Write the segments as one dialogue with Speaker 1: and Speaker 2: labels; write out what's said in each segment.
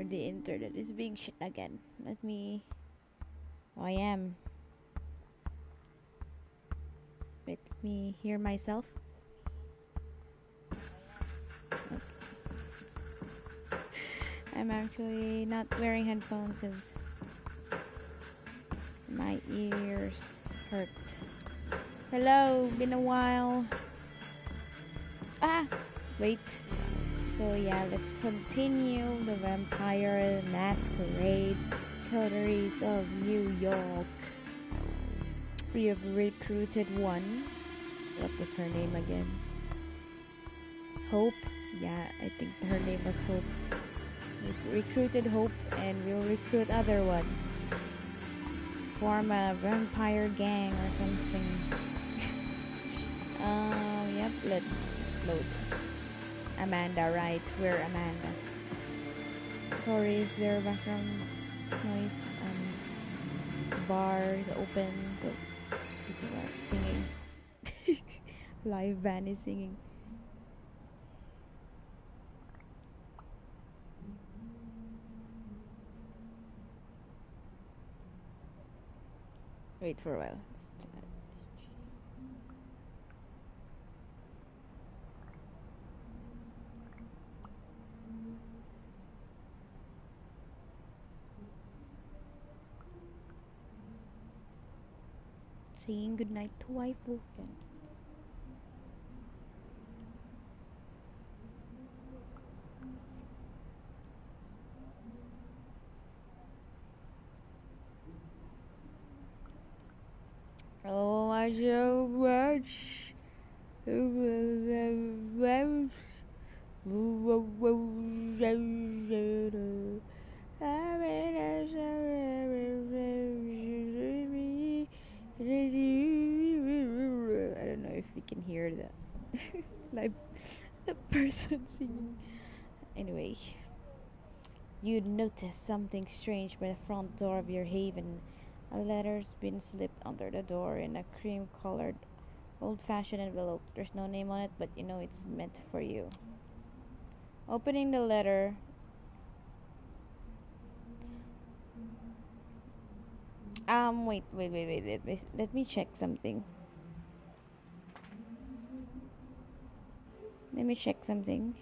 Speaker 1: Or the internet is being shit again. Let me. Oh, I am. Wait, let me hear myself. Okay. I'm actually not wearing headphones because my ears hurt. Hello, been a while. Ah, wait. So yeah, let's continue the Vampire Masquerade Coteries of New York. We have recruited one. What was her name again? Hope? Yeah, I think her name was Hope. We recruited Hope and we'll recruit other ones. Form a vampire gang or something. Yep, let's load. Amanda, right? We're Amanda. Sorry if there are background noise. Bar is open, so people are singing. Live band is singing. Wait for a while. Saying goodnight to waifu. Oh, I so much. I don't know if you can hear that. Like the person singing. Anyway, you'd notice something strange by the front door of your haven. A letter's been slipped under the door in a cream-colored, old-fashioned envelope. There's no name on it, but you know it's meant for you. Opening the letter, wait. Let me check something. Let me check something.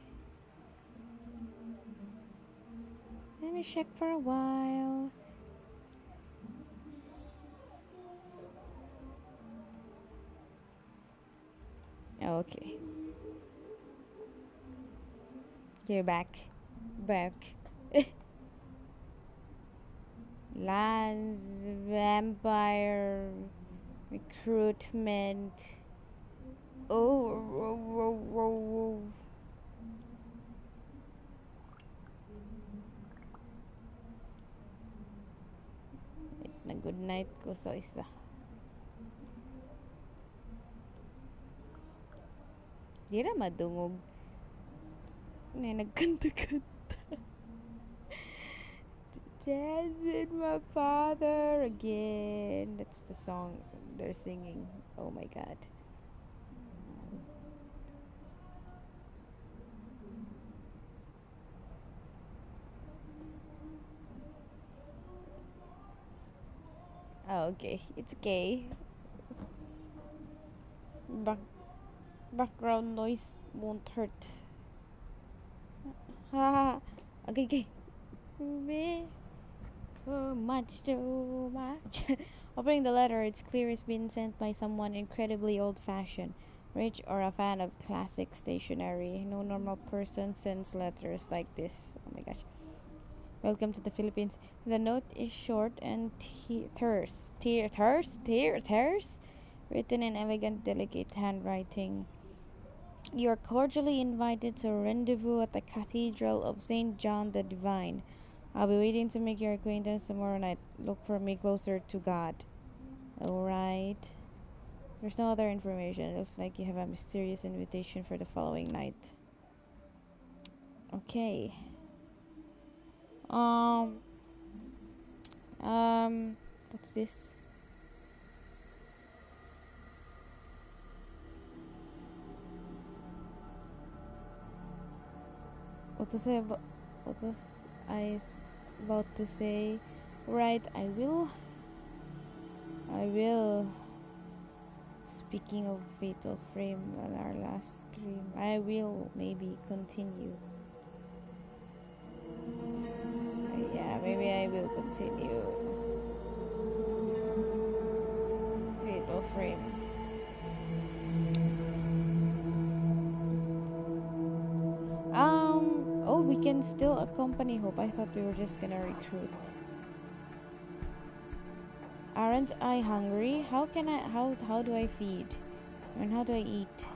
Speaker 1: Let me check for a while. Okay. You're back. Back. Lance Vampire Recruitment. Oh. Na good night ko sa isa. Di na madungog. Nagkanta-kanta. Dead in my father again. That's the song they're singing. Oh my god. Oh, okay. It's okay. Background noise won't hurt. Ha. Okay. Too much. Opening the letter, it's clear it's been sent by someone incredibly old-fashioned, rich, or a fan of classic stationery. No normal person sends letters like this. Oh my gosh. Welcome to the Philippines. The note is short and terse. Terse? Written in elegant, delicate handwriting. You are cordially invited to a rendezvous at the Cathedral of St. John the Divine. I'll be waiting to make your acquaintance tomorrow night. Look for me closer to God. Alright. There's no other information. It looks like you have a mysterious invitation for the following night. Okay. What's this? What to say about what this? I about to say. Right, I will. I will. Speaking of fatal frame on our last stream, I will maybe continue. Yeah, maybe I will continue. Fatal frame. Oh, we can still accompany Hope. I thought we were just gonna recruit. Aren't I hungry? How do I feed? I mean, how do I eat?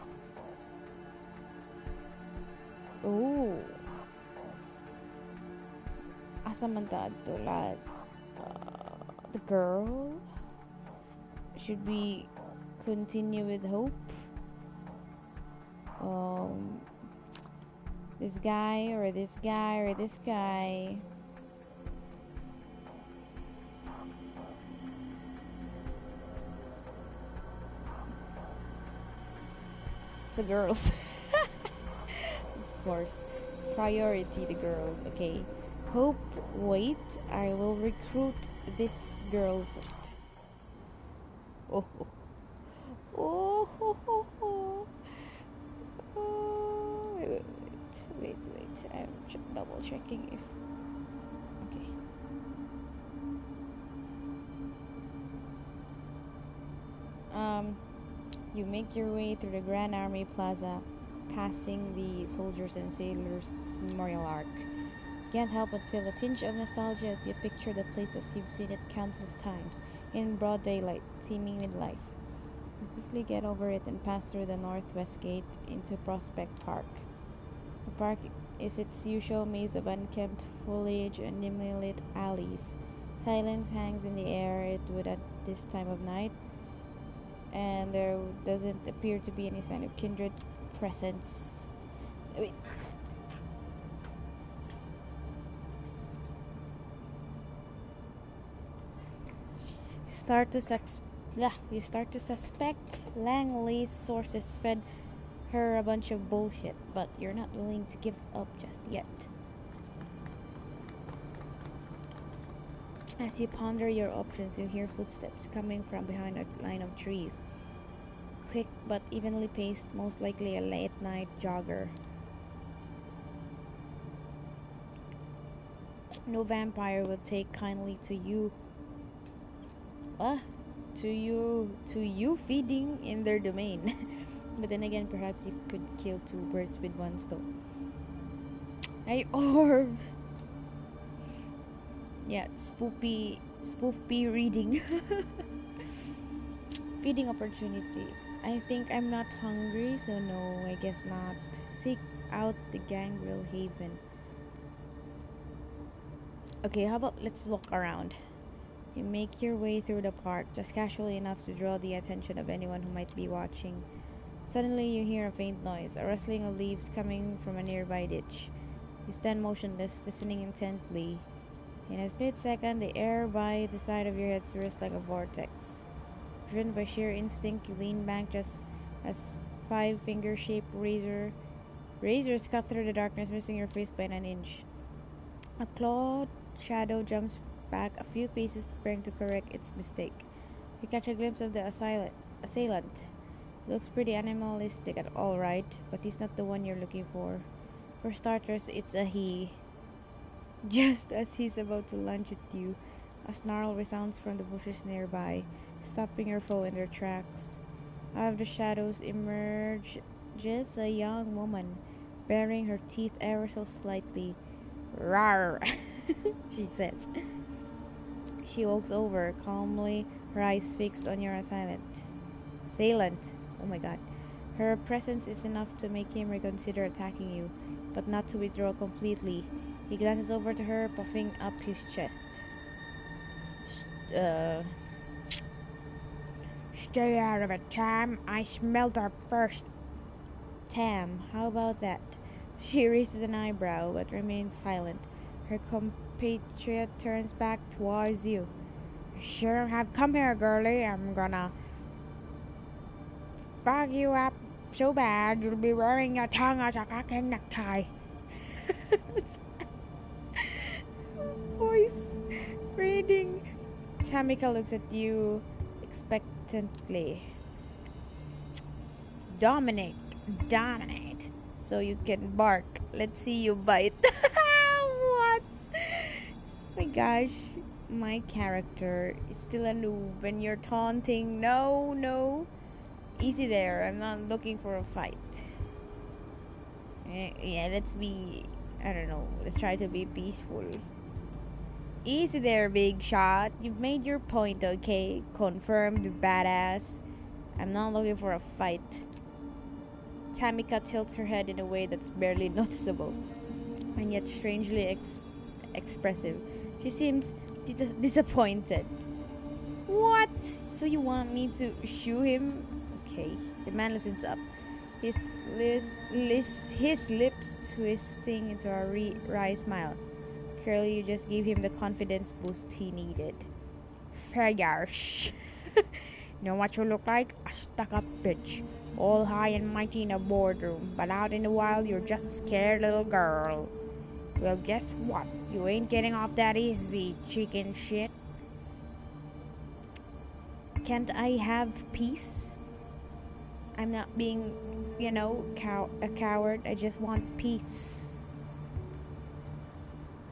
Speaker 1: Oh. Asa man to, lads? The girl? Should we continue with Hope? This guy or this guy or this guy? It's the girls. Of course. Priority the girls. Okay. Hope, wait. I will recruit this girl first. Oh. Oh. Oh. Oh. Wait. I'm double checking if. Okay. You make your way through the Grand Army Plaza, passing the Soldiers and Sailors Memorial Arc. You can't help but feel a tinge of nostalgia as you picture the place as you've seen it countless times, in broad daylight, teeming with life. You quickly get over it and pass through the northwest gate into Prospect Park. The park is its usual maze of unkempt foliage and dimly lit alleys. Silence hangs in the air, it would at this time of night, and there doesn't appear to be any sign of kindred presence. Wait. You start to suspect Langley's sources fed her a bunch of bullshit, but you're not willing to give up just yet. As you ponder your options, you hear footsteps coming from behind a line of trees. Quick but evenly paced, most likely a late-night jogger. No vampire will take kindly to you. To you feeding in their domain. But then again, perhaps you could kill two birds with one stone. Ay, orb! Yeah, spoopy reading. Feeding opportunity. I think I'm not hungry, so no, I guess not. Seek out the Gangrel Haven. Okay, how about let's walk around. You make your way through the park, just casually enough to draw the attention of anyone who might be watching. Suddenly you hear a faint noise, a rustling of leaves coming from a nearby ditch. You stand motionless, listening intently. In a split second, the air by the side of your head swirls like a vortex. Driven by sheer instinct, you lean back just as five-finger-shaped razors cut through the darkness, missing your face by an inch. A clawed shadow jumps back a few paces, preparing to correct its mistake. You catch a glimpse of the assailant. Looks pretty animalistic at all right, but he's not the one you're looking for. For starters, it's a he. Just as he's about to lunge at you, a snarl resounds from the bushes nearby, stopping your foe in their tracks. Out of the shadows emerges a young woman, baring her teeth ever so slightly. Rawr, she says. She walks over, calmly, her eyes fixed on your assailant. Oh my god. Her presence is enough to make him reconsider attacking you, but not to withdraw completely. He glances over to her, puffing up his chest. Stay out of it, Tam. I smelled her first. Tam, how about that? She raises an eyebrow, but remains silent. Her compatriot turns back towards you. Sure have come here, girlie. I'm gonna fuck you up so bad you'll be wearing your tongue as a fucking necktie. Tamika looks at you expectantly. Dominate. Dominate. So you can bark. Let's see you bite. What? My gosh. My character is still a noob when you're taunting. No, no. Easy there. I'm not looking for a fight. Yeah, let's be. I don't know. Let's try to be peaceful. Easy there, big shot. You've made your point, okay? Confirmed, badass. I'm not looking for a fight. Tamika tilts her head in a way that's barely noticeable, and yet strangely expressive. She seems disappointed. What? So you want me to shoo him? Okay. The man loosens up, his lips twisting into a wry smile. Curly, you just gave him the confidence boost he needed. Figures. Know what you look like? A stuck-up bitch. All high and mighty in a boardroom, but out in the wild, you're just a scared little girl. Well, guess what? You ain't getting off that easy, chicken shit. Can't I have peace? I'm not being, a coward. I just want peace.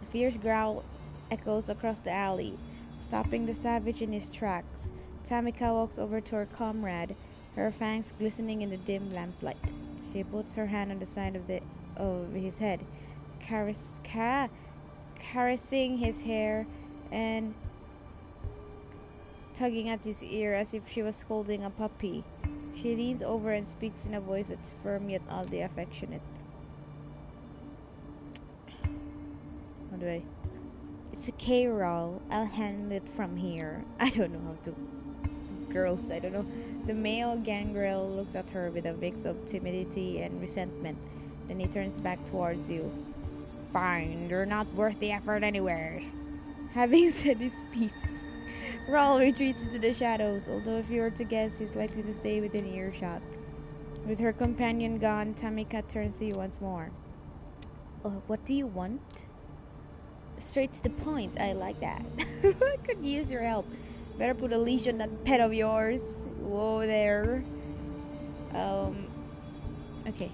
Speaker 1: A fierce growl echoes across the alley, stopping the savage in his tracks. Tamika walks over to her comrade, her fangs glistening in the dim lamplight. She puts her hand on the side of his head, caressing his hair and tugging at his ear as if she was holding a puppy. She leans over and speaks in a voice that's firm yet oddly affectionate. How do I? It's a K-roll. I'll handle it from here. I don't know how to. Girls, I don't know. The male gangrel looks at her with a mix of timidity and resentment. Then he turns back towards you. Fine, you're not worth the effort anyway. Having said his piece, Raul retreats into the shadows, although if you were to guess, he's likely to stay within earshot. With her companion gone, Tamika turns to you once more. What do you want? Straight to the point, I like that. I could use your help. Better put a leash on that pet of yours. Whoa there. Okay.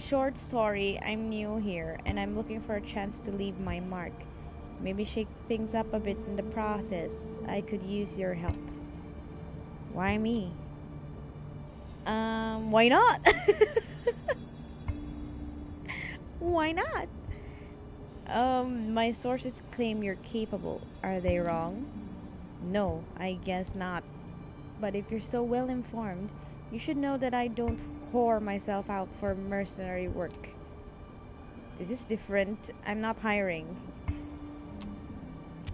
Speaker 1: Short story, I'm new here, and I'm looking for a chance to leave my mark. Maybe shake things up a bit in the process. I could use your help. Why me? Why not? Why not? My sources claim you're capable. Are they wrong? No, I guess not. But if you're so well informed, you should know that I don't whore myself out for mercenary work. This is different. I'm not hiring.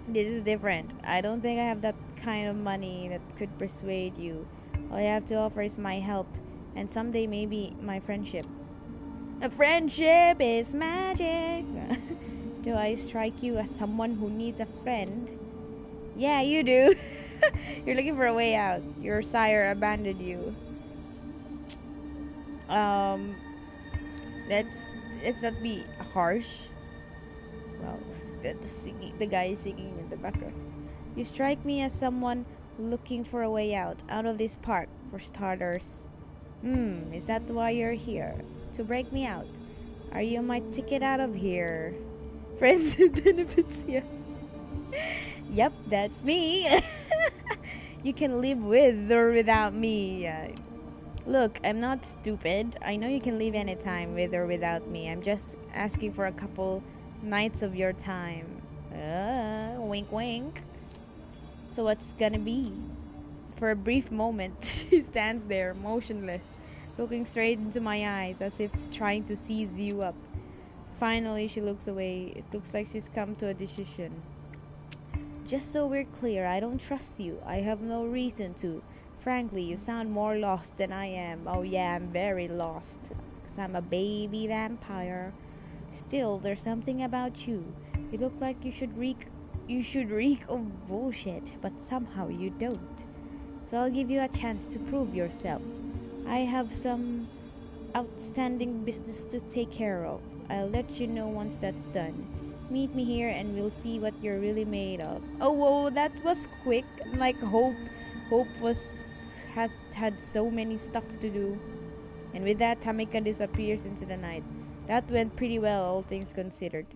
Speaker 1: This is different. I don't think I have that kind of money that could persuade you. All I have to offer is my help, and someday maybe my friendship. A friendship is magic. Do I strike you as someone who needs a friend? Yeah, you do. You're looking for a way out. Your sire abandoned you. Let's not be harsh. Well, the guy is singing in the background. You strike me as someone looking for a way out of this park, for starters. Is that why you're here? To break me out? Are you my ticket out of here? Friends with benefits, yeah. Yep, that's me. You can live with or without me. Look, I'm not stupid. I know you can leave anytime with or without me. I'm just asking for a couple nights of your time. Wink wink. So what's gonna be? For a brief moment, she stands there, motionless, looking straight into my eyes as if trying to seize you up. Finally, she looks away. It looks like she's come to a decision. Just so we're clear, I don't trust you. I have no reason to. Frankly, you sound more lost than I am. Oh yeah, I'm very lost. 'Cause I'm a baby vampire. Still, there's something about you. You look like you should reek of bullshit, but somehow you don't. So I'll give you a chance to prove yourself. I have some outstanding business to take care of. I'll let you know once that's done. Meet me here and we'll see what you're really made of. Oh, whoa, that was quick. Like Hope has had so many stuff to do. And with that, Tamika disappears into the night. That went pretty well, all things considered.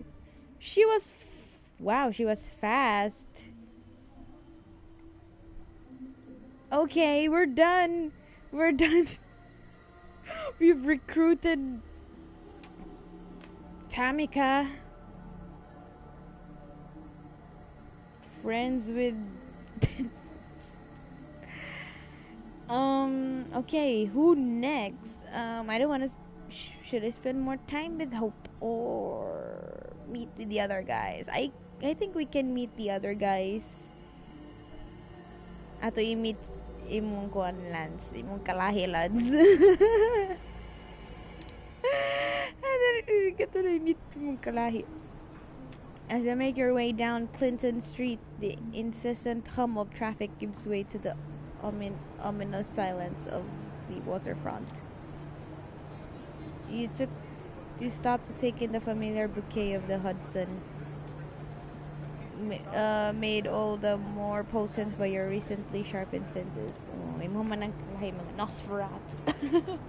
Speaker 1: Wow, she was fast. Okay, we're done. We're done. We've recruited Tamika. Friends with okay, who next? I don't want to should I spend more time with Hope or meet with the other guys? I think we can meet the other guys. Ato i-meet imong kuan Lance, imong kalahi lads. Kato na i-meet imong kalahi. As you make your way down Clinton Street, the incessant hum of traffic gives way to the ominous silence of the waterfront. You stopped to take in the familiar bouquet of the Hudson, made all the more potent by your recently sharpened senses. Oh, imo man ang lahi mga Nosferatu.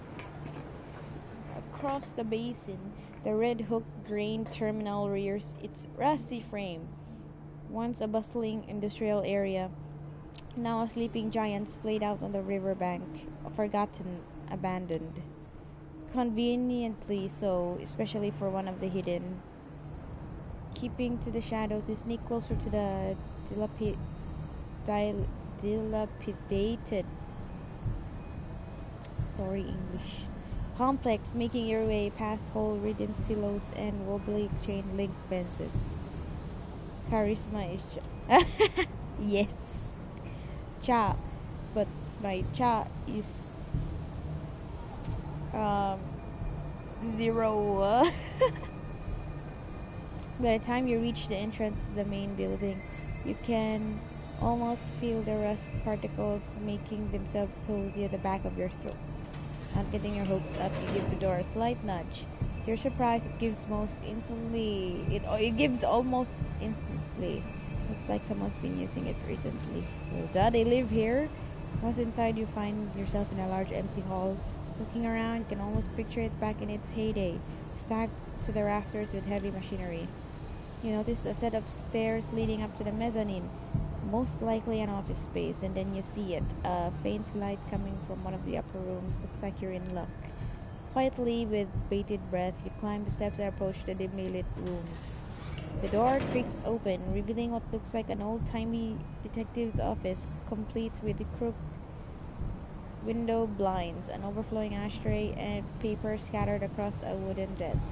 Speaker 1: Across the basin, the Red Hook grain terminal rears its rusty frame. Once a bustling industrial area, now a sleeping giant splayed out on the riverbank, forgotten, abandoned. Conveniently so, especially for one of the hidden. Keeping to the shadows, you sneak closer to the dilapidated complex, making your way past hole-ridden silos and wobbly chain-link fences. Charisma is yes, cha, but my cha is 0. By the time you reach the entrance to the main building, you can almost feel the rust particles making themselves cozy at the back of your throat. Not getting your hopes up, you give the door a slight nudge. To your surprise, it gives almost instantly. Looks like someone's been using it recently. Well, duh, they live here. Once inside, you find yourself in a large empty hall. Looking around, you can almost picture it back in its heyday, stacked to the rafters with heavy machinery. You notice a set of stairs leading up to the mezzanine, most likely an office space, and then you see it. A faint light coming from one of the upper rooms. Looks like you're in luck. Quietly, with bated breath, you climb the steps and approach the dimly lit room. The door creaks open, revealing what looks like an old-timey detective's office, complete with the crooked window blinds, an overflowing ashtray, and paper scattered across a wooden desk.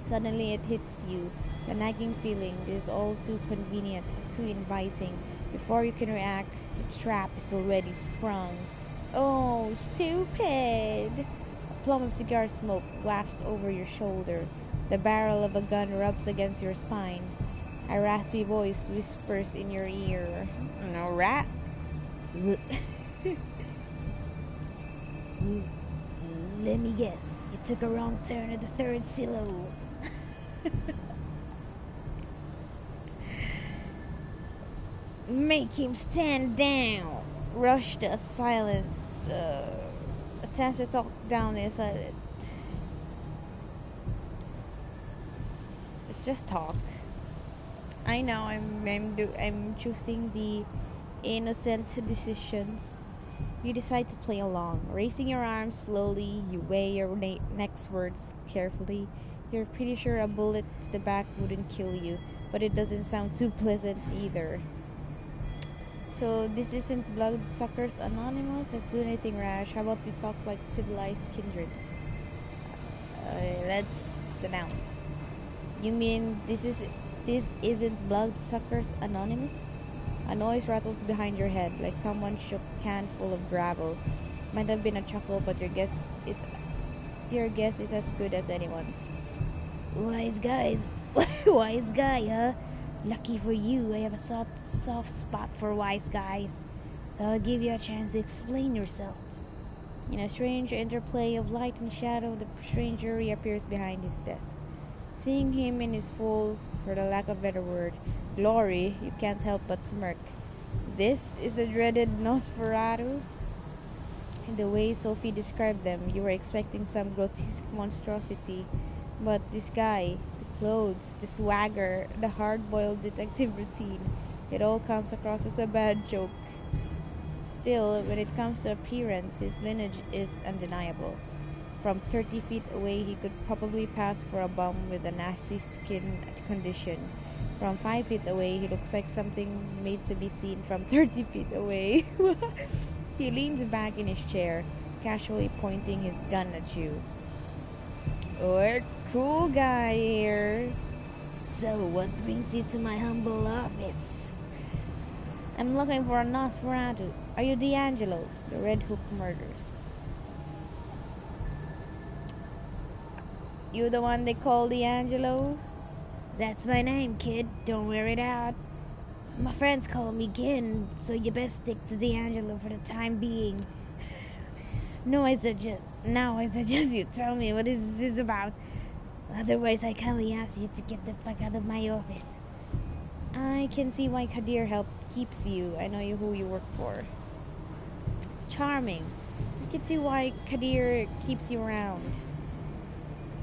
Speaker 1: Suddenly it hits you, the nagging feeling. It is all too convenient, too inviting. Before you can react, the trap is already sprung. Oh, stupid! A plume of cigar smoke wafts over your shoulder. The barrel of a gun rubs against your spine. A raspy voice whispers in your ear. No rat? Let me guess. You took a wrong turn at the third silo. Make him stand down. Rush the silent attempt to talk down is silent. It's just talk. I know I'm choosing the innocent decisions. You decide to play along. Raising your arms slowly, you weigh your next words carefully. You're pretty sure a bullet to the back wouldn't kill you, but it doesn't sound too pleasant either. So this isn't Bloodsuckers Anonymous. Let's do anything rash. How about we talk like civilized kindred? Let's announce. You mean this isn't Bloodsuckers Anonymous? A noise rattles behind your head, like someone shook a can full of gravel. Might have been a chuckle, but your guess is as good as anyone's. Wise guy, huh? Lucky for you, I have a soft spot for wise guys. So I'll give you a chance to explain yourself. In a strange interplay of light and shadow, the stranger reappears behind his desk. Seeing him in his full, for the lack of a better word, glory, you can't help but smirk. This is the dreaded Nosferatu? In the way Sophie described them, you were expecting some grotesque monstrosity. But this guy, the clothes, the swagger, the hard-boiled detective routine, it all comes across as a bad joke. Still, when it comes to appearance, his lineage is undeniable. From 30 feet away, he could probably pass for a bum with a nasty skin condition. From 5 feet away, he looks like something made to be seen from 30 feet away. He leans back in his chair, casually pointing his gun at you. What cool guy here.
Speaker 2: So, what brings you to my humble office?
Speaker 1: I'm looking for a Nosferatu. Are you D'Angelo, the Red Hook murders? You the one they call D'Angelo?
Speaker 2: That's my name, kid. Don't wear it out. My friends call me Gin, so you best stick to D'Angelo for the time being. Now I suggest you tell me what this is about. Otherwise, I kindly ask you to get the fuck out of my office.
Speaker 1: I can see why Kadir help keeps you. I know who you work for. Charming. I can see why Kadir keeps you around.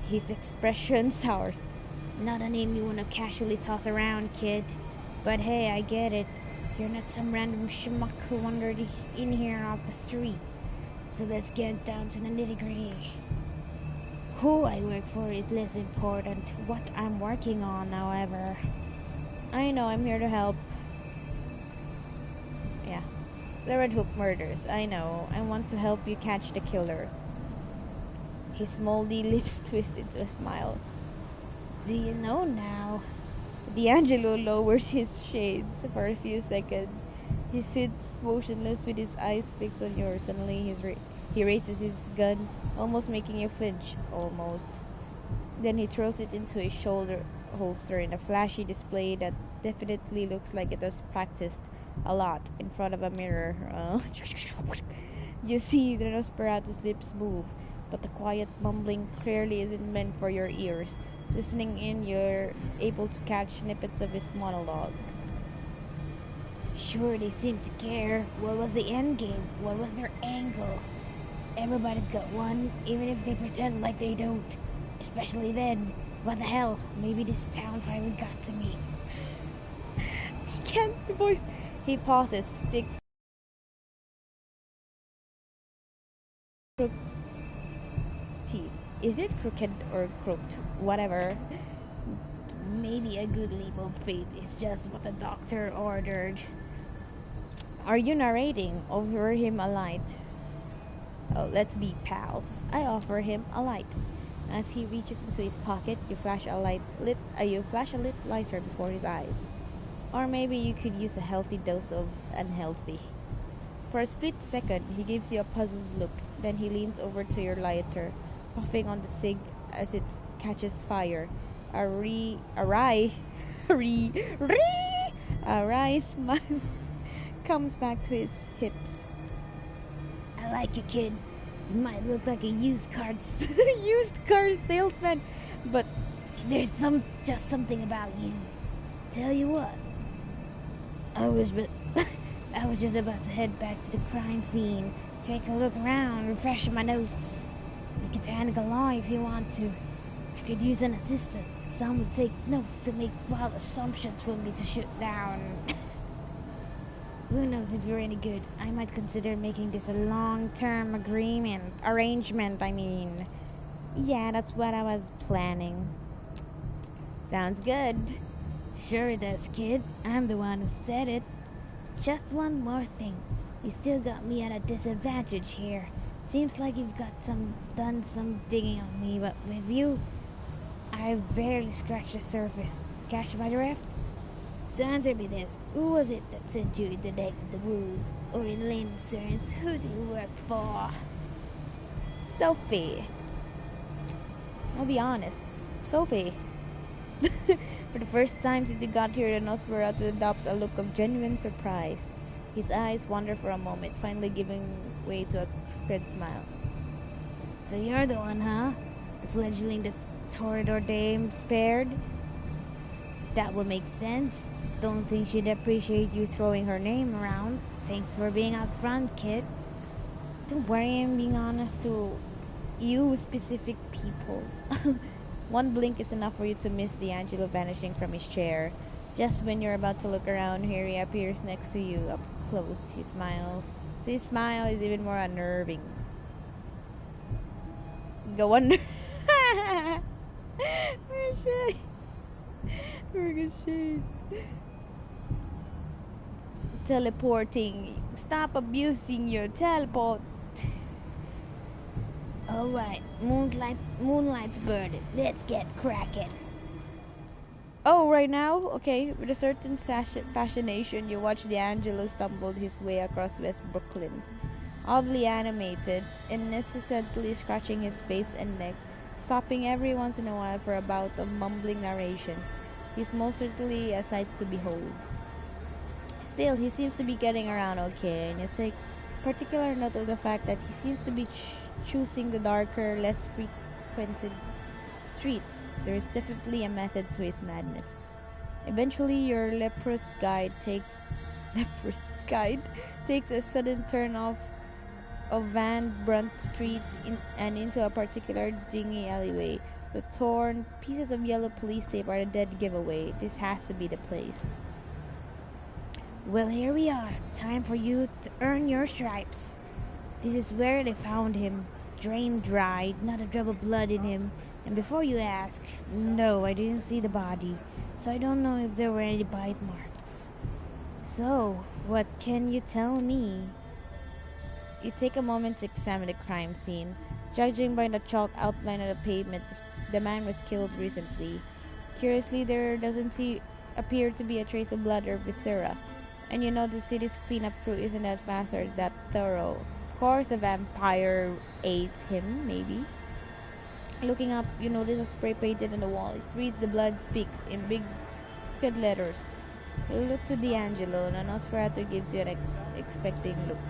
Speaker 1: His expression sours.
Speaker 2: Not a name you want to casually toss around, kid. But hey, I get it. You're not some random schmuck who wandered in here off the street. So let's get down to the nitty-gritty. Who I work for is less important. What I'm working on, however.
Speaker 1: I know, I'm here to help. Yeah. The Red Hook murders. I know. I want to help you catch the killer. His moldy lips twisted to a smile.
Speaker 2: Do you know now?
Speaker 1: D'Angelo lowers his shades for a few seconds. He sits motionless with his eyes fixed on yours. Suddenly, he raises his gun, almost making you flinch. Almost. Then he throws it into his shoulder holster in a flashy display that definitely looks like it was practiced a lot in front of a mirror. You see the Nosferatu's lips move, but the quiet mumbling clearly isn't meant for your ears. Listening in, you're able to catch snippets of his monologue.
Speaker 2: Sure, they seem to care. What was the end game? What was their angle? Everybody's got one, even if they pretend like they don't. Especially then. What the hell? Maybe this town finally got to me.
Speaker 1: He can't voice. He pauses, sticks teeth. Is it crooked or crooked? Whatever.
Speaker 2: Maybe a good leap of faith is just what the doctor ordered.
Speaker 1: Are you narrating? Offer him a light. Oh, let's be pals. I offer him a light. As he reaches into his pocket, you flash a lit lighter before his eyes. Or maybe you could use a healthy dose of unhealthy. For a split second, he gives you a puzzled look. Then he leans over to your lighter, puffing on the cig as it catches fire. A wry smile comes back to his hips.
Speaker 2: I like you, kid. You might look like a used car
Speaker 1: salesman, but
Speaker 2: there's just something about you. Tell you what, I was just about to head back to the crime scene, take a look around, refresh my notes. You can tag along if you want to. I could use an assistant. Some would take notes to make wild assumptions for me to shoot down. Who knows if you're any good? I might consider making this a long-term arrangement.
Speaker 1: Yeah, that's what I was planning. Sounds good.
Speaker 2: Sure it does, kid. I'm the one who said it. Just one more thing. You still got me at a disadvantage here. Seems like you've done some digging on me, but with you, I've barely scratched the surface. Catch my drift? So answer me this. Who was it that sent you into the woods? Or in layman's terms, who do you work for?
Speaker 1: Sophie. I'll be honest. Sophie. For the first time since you got here, the Nosferatu adopts a look of genuine surprise. His eyes wander for a moment, finally giving way to a crooked smile.
Speaker 2: So you're the one, huh? The fledgling Toreador dame spared? That would make sense. Don't think she'd appreciate you throwing her name around. Thanks for being upfront, kid. Don't worry, I'm being honest to you specific people. One blink is enough for you to miss D'Angelo vanishing from his chair. Just when you're about to look around, here he appears next to you, up close. He smiles. His smile is even more unnerving. Go under. Ricochet. Ricochet. Teleporting. Stop abusing your teleport. Alright, moonlight's burning. Let's get cracking. Oh, right now? Okay, with a certain fascination, you watch D'Angelo stumble his way across West Brooklyn. Oddly animated, incessantly scratching his face and neck, stopping every once in a while for a bout of mumbling narration. He's most certainly a sight to behold. Still, he seems to be getting around okay, and you take particular note of the fact that he seems to be choosing the darker, less frequented streets. There is definitely a method to his madness. Eventually, your leprous guide takes a sudden turn off of Van Brunt Street and into a particular dingy alleyway. The torn pieces of yellow police tape are a dead giveaway. This has to be the place. Well, here we are. Time for you to earn your stripes. This is where they found him. Drained dry, not a drop of blood in him. And before you ask, no, I didn't see the body, so I don't know if there were any bite marks. So, what can you tell me? You take a moment to examine the crime scene. Judging by the chalk outline of the pavement, the man was killed recently. Curiously, there doesn't appear to be a trace of blood or viscera. And you know the city's cleanup crew isn't that fast or that thorough. Of course, a vampire ate him, maybe. Looking up, you notice a spray painted on the wall. It reads "The Blood Speaks" in big red letters. You look to D'Angelo, and Nosferatu gives you an expecting look.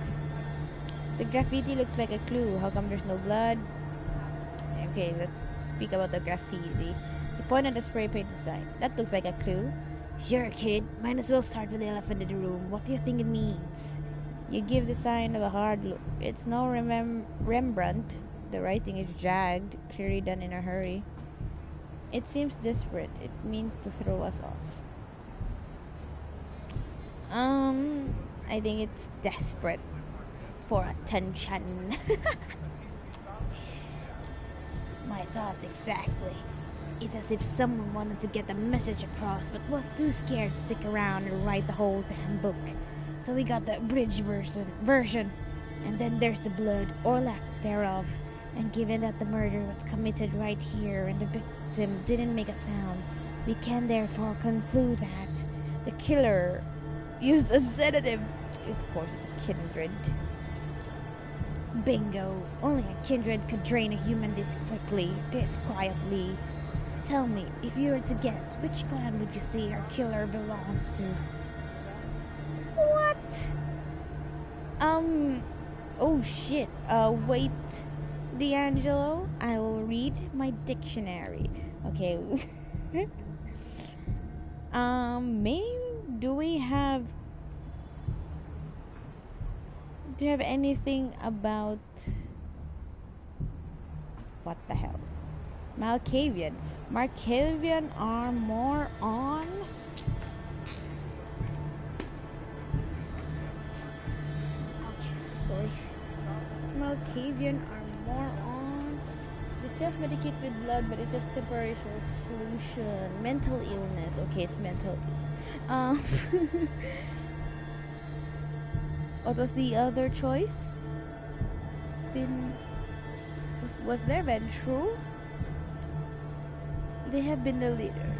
Speaker 2: The graffiti looks like a clue. How come there's no blood? Okay, let's speak about the graffiti. You point at the spray painted sign. That looks like a clue. Sure, kid. Might as well start with the elephant in the room. What do you think it means? You give the sign a hard look. It's no Rembrandt. The writing is jagged, clearly done in a hurry. It seems desperate. It means to throw us off. I think it's desperate for attention. My thoughts exactly. It's as if someone wanted to get the message across but was too scared to stick around and write the whole damn book. So we got the abridged version. And then there's the blood, or lack thereof. And given that the murder was committed right here and the victim didn't make a sound, we can therefore conclude that the killer used a sedative. Of course, it's a kindred. Bingo. Only a kindred could drain a human this quickly, this quietly. Tell me, if you were to guess, which clan would you say our killer belongs to? What? Oh shit. Wait. D'Angelo, I will read my dictionary. Okay. Maybe do you have anything about what the hell? Malkavian are more on sorry. Malkavian are more on they self-medicate with blood, but it's just temporary solution. Mental illness. Okay, it's mental. What was the other choice? Was there Ventru? They have been the leader.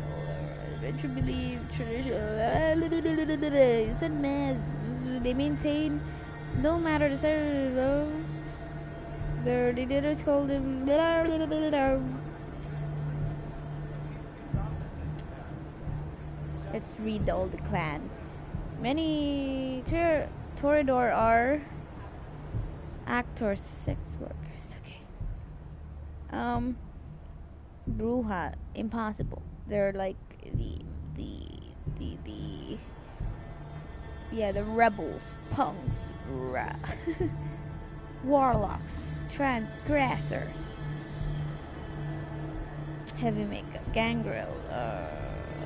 Speaker 2: Ventru believe tradition. Said mess. They maintain no matter the size. The leaders called them. Let's read all the clan. Many Toreador are actors, sex workers. Okay.
Speaker 1: Bruja, impossible. They're like the yeah, the rebels, punks, warlocks, transgressors, heavy makeup, gangrel,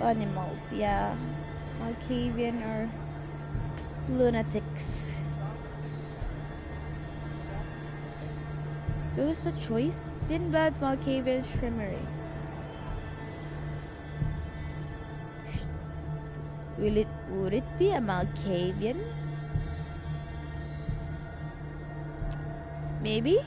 Speaker 1: animals, yeah, Malkavian or lunatics. There was a choice. Thin Blood's Malkavian Shrimmery. Would it be a Malkavian? Maybe?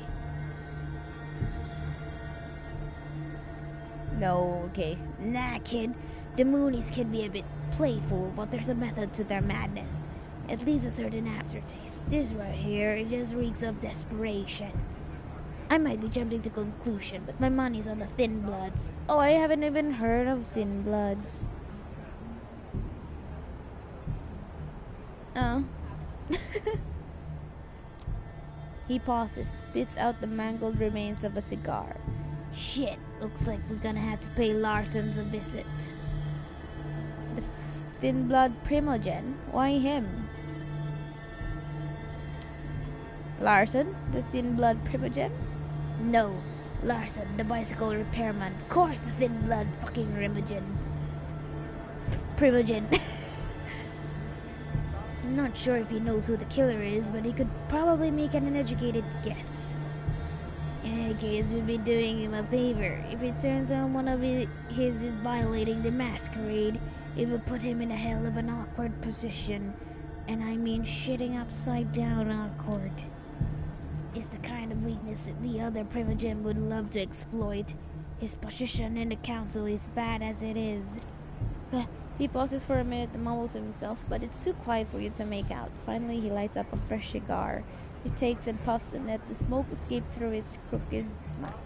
Speaker 1: No, okay.
Speaker 2: Nah, kid. The Moonies can be a bit playful, but there's a method to their madness. It leaves a certain aftertaste. This right here, it just reeks of desperation. I might be jumping to conclusion, but my money's on the Thin Bloods.
Speaker 1: Oh, I haven't even heard of Thin Bloods. Oh. He pauses, spits out the mangled remains of a cigar.
Speaker 2: Shit, looks like we're gonna have to pay Larson's a visit.
Speaker 1: The Thin Blood Primogen? Why him? Larson, the Thin Blood Primogen?
Speaker 2: No, Larson, the bicycle repairman. Of course, the Thin Blood fucking Primogen. I'm not sure if he knows who the killer is, but he could probably make an educated guess. In any case, we'd be doing him a favor. If it turns out one of his is violating the Masquerade, it would put him in a hell of an awkward position. And I mean shitting upside down awkward. It's the kind of weakness that the other Primogen would love to exploit. His position in the council is bad as it is.
Speaker 1: He pauses for a minute and mumbles to himself, but it's too quiet for you to make out. Finally, he lights up a fresh cigar. He takes and puffs and let the smoke escape through his crooked smile.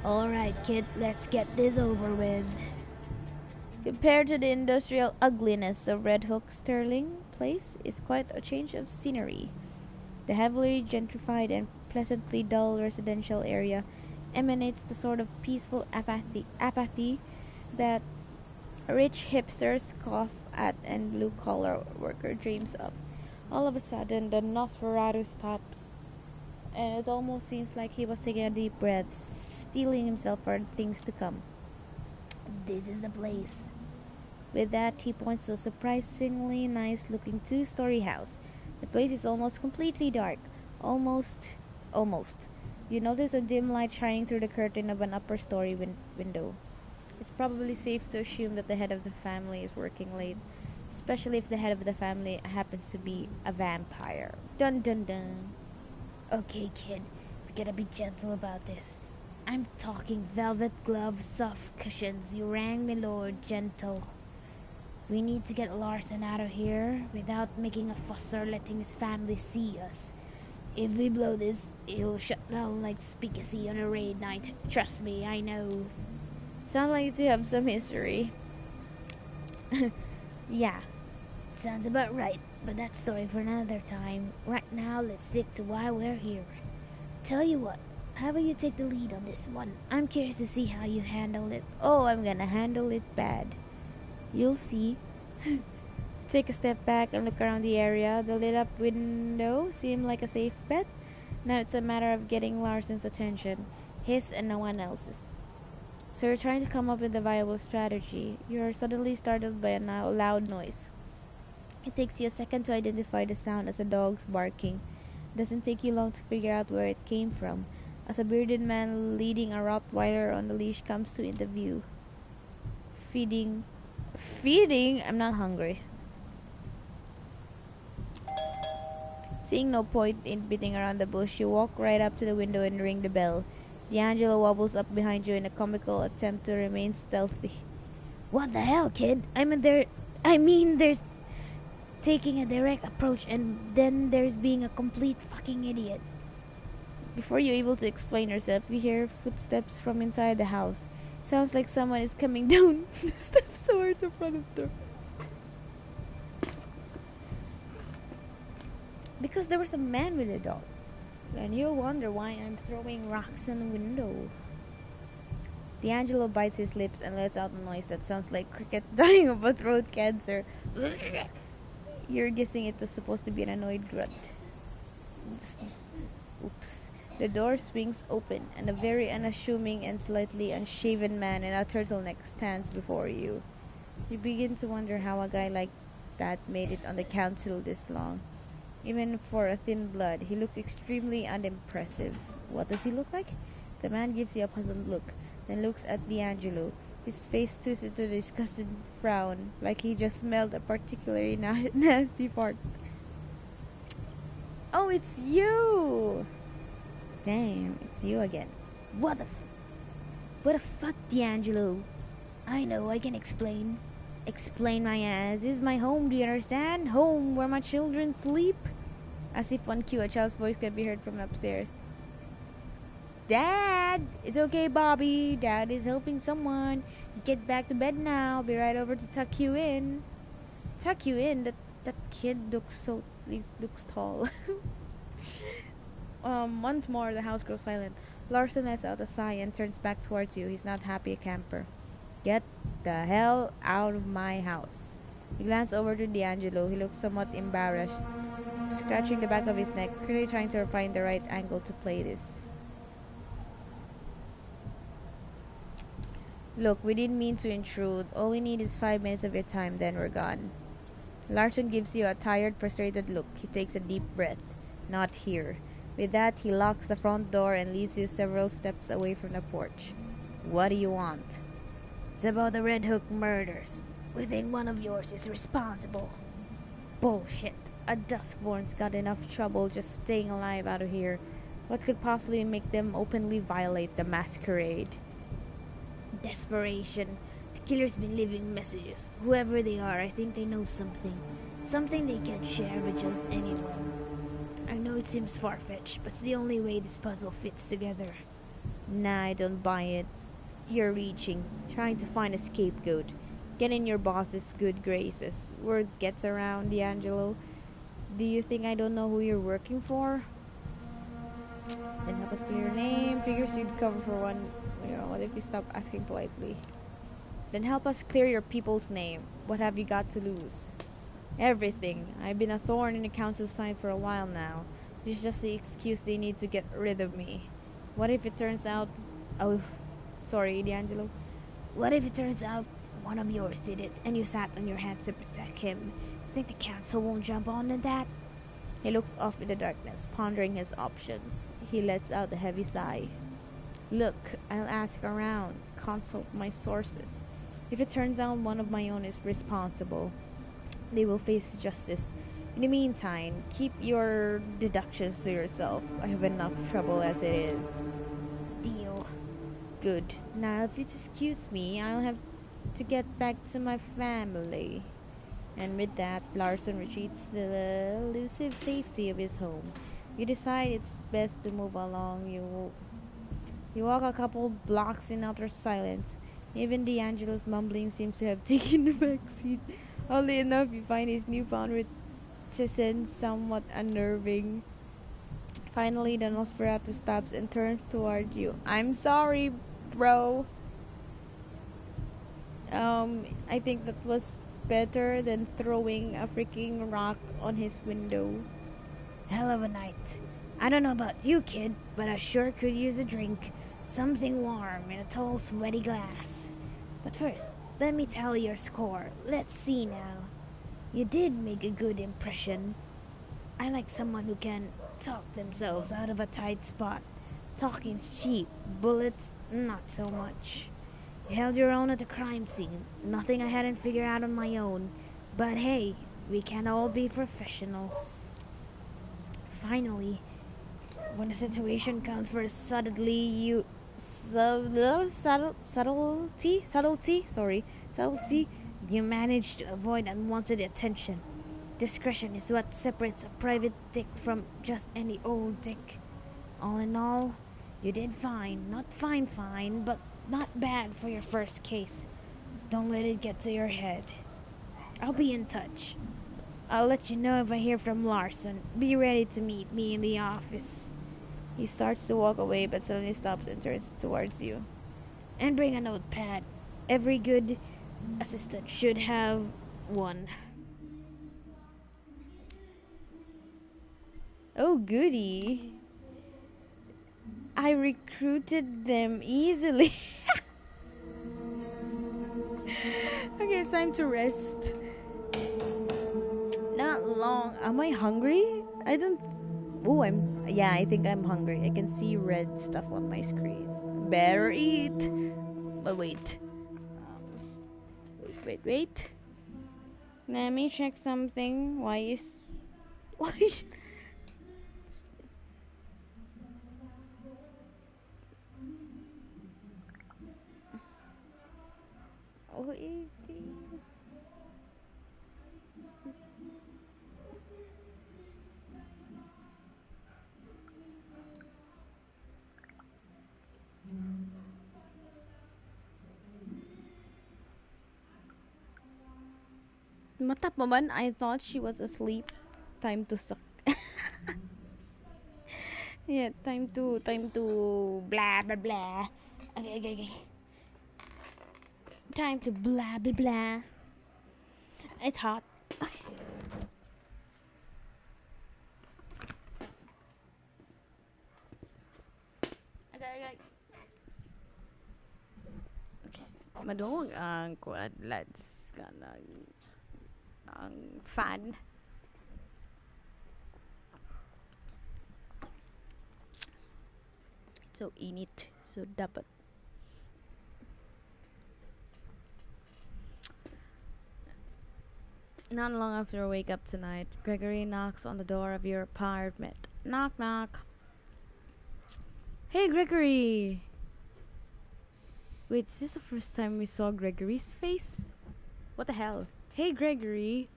Speaker 2: Alright, kid, let's get this over with.
Speaker 1: Compared to the industrial ugliness of Red Hook, Sterling Place is quite a change of scenery. The heavily gentrified and pleasantly dull residential area emanates the sort of peaceful apathy that rich hipsters scoff at and blue-collar worker dreams of. All of a sudden, the Nosferatu stops, and it almost seems like he was taking a deep breath, steeling himself for things to come.
Speaker 2: This is the place.
Speaker 1: With that, he points to a surprisingly nice-looking two-story house. The place is almost completely dark. Almost. You notice a dim light shining through the curtain of an upper-story window. It's probably safe to assume that the head of the family is working late, especially if the head of the family happens to be a vampire. Dun dun dun.
Speaker 2: Okay, kid, we gotta be gentle about this. I'm talking velvet gloves, soft cushions. You rang me, Lord, gentle. We need to get Larson out of here without making a fuss or letting his family see us. If we blow this, he'll shut down like Speakeasy on a raid night. Trust me, I know.
Speaker 1: Sound like you two have some history. Yeah.
Speaker 2: Sounds about right, but that's story for another time. Right now, let's stick to why we're here. Tell you what, how about you take the lead on this one? I'm curious to see how you handle it.
Speaker 1: Oh, I'm gonna handle it bad. You'll see. Take a step back and look around the area. The lit up window seemed like a safe bet. Now it's a matter of getting Larson's attention. His and no one else's. So you're trying to come up with a viable strategy. You're suddenly startled by a loud noise. It takes you a second to identify the sound as a dog's barking. It doesn't take you long to figure out where it came from, as a bearded man leading a Rottweiler on the leash comes to into view. Feeding? I'm not hungry. Seeing no point in beating around the bush, you walk right up to the window and ring the bell. D'Angelo wobbles up behind you in a comical attempt to remain stealthy.
Speaker 2: What the hell, kid? There's taking a direct approach and then there's being a complete fucking idiot.
Speaker 1: Before you're able to explain yourself, you hear footsteps from inside the house. Sounds like someone is coming down the steps towards the front of the door. Because there was a man with a dog. And you'll wonder why I'm throwing rocks in the window. D'Angelo bites his lips and lets out a noise that sounds like cricket dying of a throat cancer. You're guessing it was supposed to be an annoyed grunt. Oops. The door swings open, and a very unassuming and slightly unshaven man in a turtleneck stands before you. You begin to wonder how a guy like that made it on the council this long. Even for a thin blood, he looks extremely unimpressive. What does he look like? The man gives you a puzzled look, then looks at D'Angelo. His face twists into a disgusted frown, like he just smelled a particularly nasty fart. Oh, it's you! Damn, it's you again.
Speaker 2: What the fuck, D'Angelo? I know, I can explain.
Speaker 1: Explain my ass. This is my home, do you understand? Home where my children sleep. As if on cue, a child's voice can be heard from upstairs. Dad! It's okay, Bobby. Dad is helping someone. Get back to bed now. I'll be right over to tuck you in. Tuck you in? That kid looks looks tall. Once more, the house grows silent. Larson lets out a sigh and turns back towards you. He's not happy a camper. Get the hell out of my house. He glances over to D'Angelo. He looks somewhat embarrassed, scratching the back of his neck, clearly trying to find the right angle to play this. Look, we didn't mean to intrude. All we need is 5 minutes of your time, then we're gone. Larson gives you a tired, frustrated look. He takes a deep breath. Not here. With that, he locks the front door and leads you several steps away from the porch. What do you want?
Speaker 2: It's about the Red Hook murders. We think one of yours is responsible.
Speaker 1: Bullshit. A Duskborn's got enough trouble just staying alive out of here. What could possibly make them openly violate the Masquerade?
Speaker 2: Desperation. The killer's been leaving messages. Whoever they are, I think they know something. Something they can't share with just anyone. I know it seems far-fetched, but it's the only way this puzzle fits together.
Speaker 1: Nah, I don't buy it. You're reaching, trying to find a scapegoat. Get in your boss's good graces. Word gets around, D'Angelo. Do you think I don't know who you're working for? Then help us clear your name. Figures you'd cover for one. What if you stop asking politely? Then help us clear your people's name. What have you got to lose? Everything. I've been a thorn in the council's side for a while now. This is just the excuse they need to get rid of me. What if it turns out... Oh, sorry, D'Angelo.
Speaker 2: What if it turns out one of yours did it, and you sat on your hands to protect him? Think the council won't jump on to that?
Speaker 1: He looks off in the darkness, pondering his options. He lets out a heavy sigh. Look, I'll ask around, consult my sources. If it turns out one of my own is responsible, they will face justice. In the meantime, keep your deductions to yourself. I have enough trouble as it is.
Speaker 2: Deal.
Speaker 1: Good. Now, if you excuse me, I'll have to get back to my family. And with that, Larson retreats to the elusive safety of his home. You decide it's best to move along. You walk a couple blocks in utter silence. Even D'Angelo's mumbling seems to have taken the back seat. Oddly enough, you find his newfound reticence somewhat unnerving. Finally, the Nosferatu stops and turns toward you. I'm sorry, bro. I think that was better than throwing a freaking rock on his window.
Speaker 2: Hell of a night. I don't know about you, kid, but I sure could use a drink. Something warm in a tall, sweaty glass. But first, let me tell your score. Let's see now. You did make a good impression. I like someone who can talk themselves out of a tight spot. Talking's cheap. Bullets, not so much. You held your own at the crime scene. Nothing I hadn't figured out on my own. But hey, we can all be professionals. Finally, when the situation comes for subtlety, you manage to avoid unwanted attention. Discretion is what separates a private dick from just any old dick. All in all, you did fine. Not fine, but not bad for your first case. Don't let it get to your head. I'll be in touch. I'll let you know if I hear from Larson. Be ready to meet me in the office. He starts to walk away but suddenly stops and turns towards you. And bring a notepad. Every good assistant should have one.
Speaker 1: Oh, goody. I recruited them easily. Okay, it's time to rest. Not long. Am I hungry? I don't. Oh, I'm. Yeah, I think I'm hungry. I can see red stuff on my screen. Better eat. But wait. Wait. Let me check something. Why is. Why is. Oh, mata pa man? I thought she was asleep. Time to suck. Yeah, time to blah blah blah. Okay. Time to blah blah blah. It's hot. Okay. Madung ang kuan lads kanang ang fan. So init. So dapat not long after I wake up tonight, Gregory knocks on the door of your apartment. Knock knock. Hey Gregory. Wait, is this the first time we saw Gregory's face? What the hell? Hey Gregory.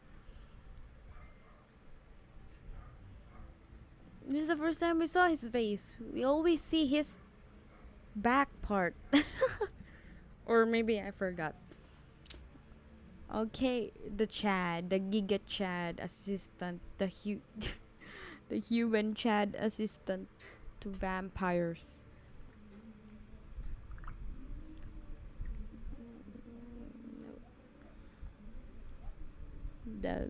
Speaker 1: This is the first time we saw his face. We always see his back part. Or maybe I forgot. Okay, the Chad, the Giga Chad assistant, the human Chad assistant to vampires. The,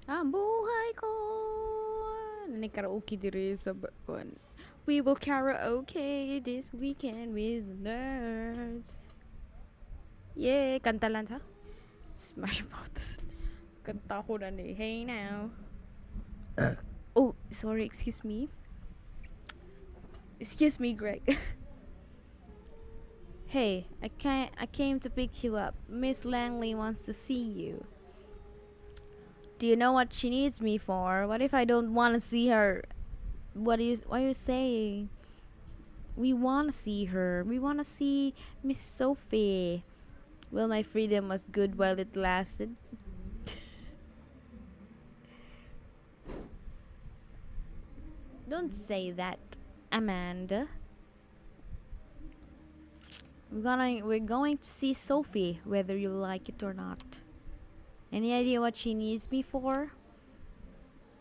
Speaker 1: ang buhay ko. Nagkaraoke diri sa kuan. We will karaoke this weekend with nerds. Yeah, kanta lang sa. Smash Mouth. Kanta ko na ni. Hey now. Oh, sorry, excuse me. Excuse me, Greg. Hey, I came to pick you up. Miss Langley wants to see you. Do you know what she needs me for? What if I don't want to see her? What are you saying? We want to see her. We want to see Miss Sophie. Well, my freedom was good while it lasted. Don't say that, Amanda. We're going to see Sophie, whether you like it or not. Any idea what she needs me for?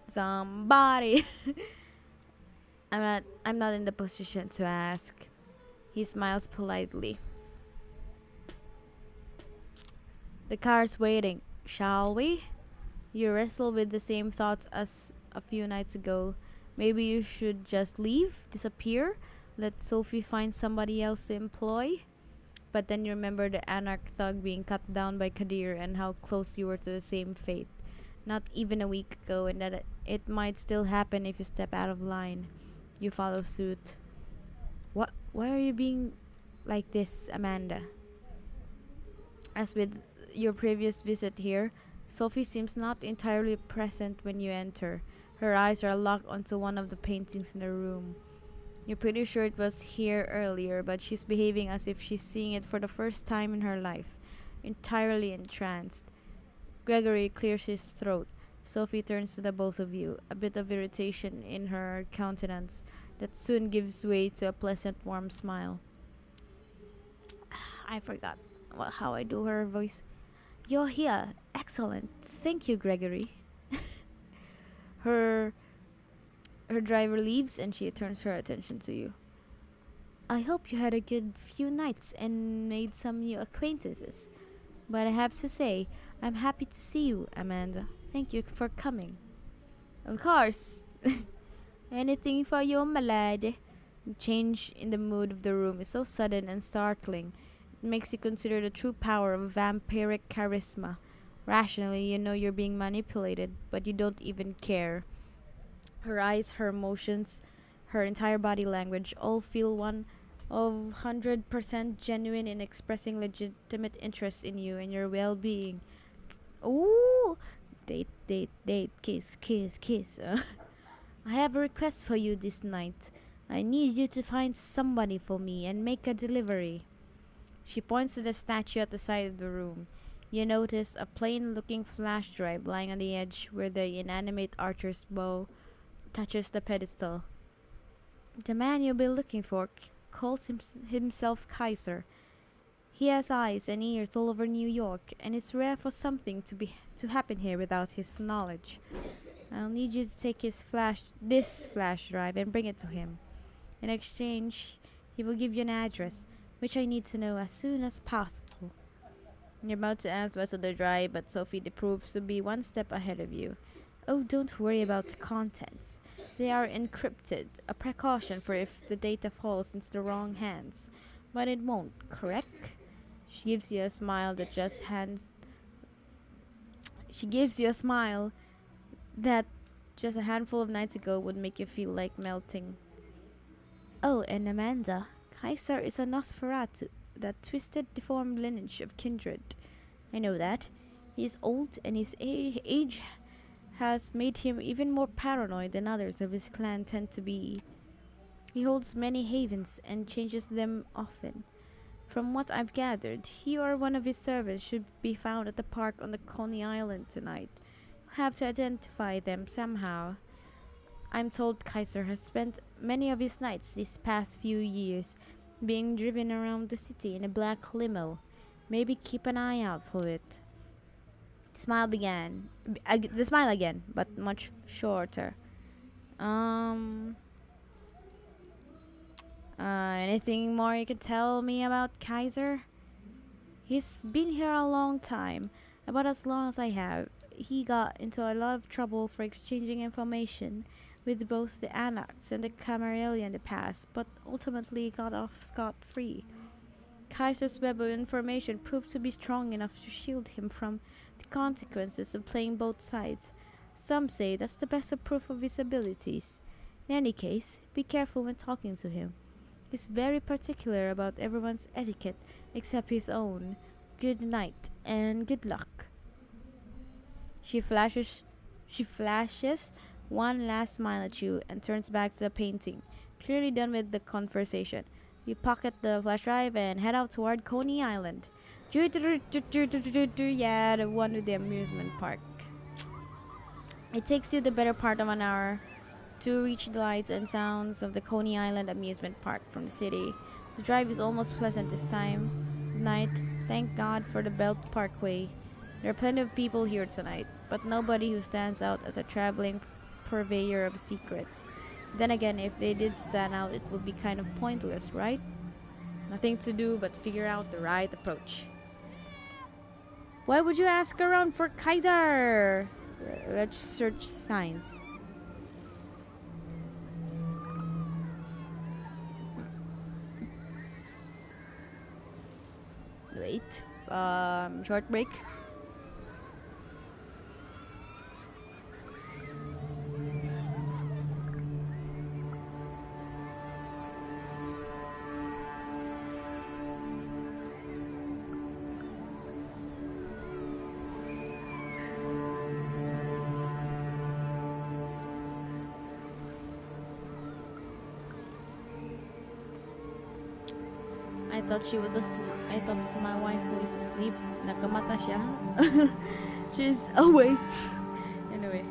Speaker 1: Somebody. I'm not in the position to ask. He smiles politely. The car's waiting. Shall we? You wrestle with the same thoughts as a few nights ago. Maybe you should just leave, disappear, let Sophie find somebody else to employ. But then you remember the anarch thug being cut down by Kadir and how close you were to the same fate. Not even a week ago, and that it might still happen if you step out of line. You follow suit. What? Why are you being like this, Amanda? As with your previous visit here, Sophie seems not entirely present when you enter. Her eyes are locked onto one of the paintings in the room. You're pretty sure it was here earlier, but she's behaving as if she's seeing it for the first time in her life, entirely entranced. Gregory clears his throat. Sophie turns to the both of you, a bit of irritation in her countenance that soon gives way to a pleasant, warm smile. I forgot. how I do her voice. You're here. Excellent. Thank you, Gregory. Her her driver leaves and she turns her attention to you. I hope you had a good few nights and made some new acquaintances. But I have to say, I'm happy to see you, Amanda. Thank you for coming. Of course. Anything for you, my lad. The change in the mood of the room is so sudden and startling. It makes you consider the true power of vampiric charisma. Rationally, you know you're being manipulated, but you don't even care. Her eyes, her emotions, her entire body language all feel 100% genuine in expressing legitimate interest in you and your well-being. Ooh, date, date, date, kiss, kiss, kiss. I have a request for you this night. I need you to find somebody for me and make a delivery. She points to the statue at the side of the room. You notice a plain-looking flash drive lying on the edge where the inanimate archer's bow touches the pedestal. The man you'll be looking for calls himself Kaiser. He has eyes and ears all over New York, and it's rare for something to happen here without his knowledge. I'll need you to take this flash drive and bring it to him. In exchange, he will give you an address, which I need to know as soon as possible. You're about to ask what's on the drive, but Sophie proves to be one step ahead of you. Oh, don't worry about the contents. They are encrypted, a precaution for if the data falls into the wrong hands. But it won't, correct? She gives you a smile that She gives you a smile that just a handful of nights ago would make you feel like melting. Oh, and Amanda, Kaiser is a Nosferatu, that twisted, deformed lineage of kindred. I know that. He is old, and his age has made him even more paranoid than others of his clan tend to be. He holds many havens and changes them often. From what I've gathered, he or one of his servants should be found at the park on the Coney Island tonight. Have to identify them somehow. I'm told Kaiser has spent many of his nights these past few years being driven around the city in a black limo. Maybe keep an eye out for it. The smile again, but much shorter. Um, Anything more you can tell me about Kaiser? He's been here a long time, about as long as I have. He got into a lot of trouble for exchanging information with both the Anarchs and the Camarilla in the past, but ultimately got off scot-free. Kaiser's web of information proved to be strong enough to shield him from the consequences of playing both sides. Some say that's the best of proof of his abilities. In any case, be careful when talking to him. He's very particular about everyone's etiquette except his own. Good night and good luck. She flashes she flashes one last smile at you and turns back to the painting, clearly done with the conversation. You pocket the flash drive and head out toward Coney Island. Yeah, the one with the amusement park. It takes you the better part of an hour to reach the lights and sounds of the Coney Island amusement park from the city. The drive is almost pleasant this time of night. Thank God for the Belt Parkway. There are plenty of people here tonight, but nobody who stands out as a traveling purveyor of secrets. Then again, if they did stand out, it would be kind of pointless, right? Nothing to do but figure out the right approach. Why would you ask around for Kaiser? Let's search signs. Wait. Short break. I thought she was asleep. I thought my wife was asleep. Nakamata siya. She's awake. Anyway.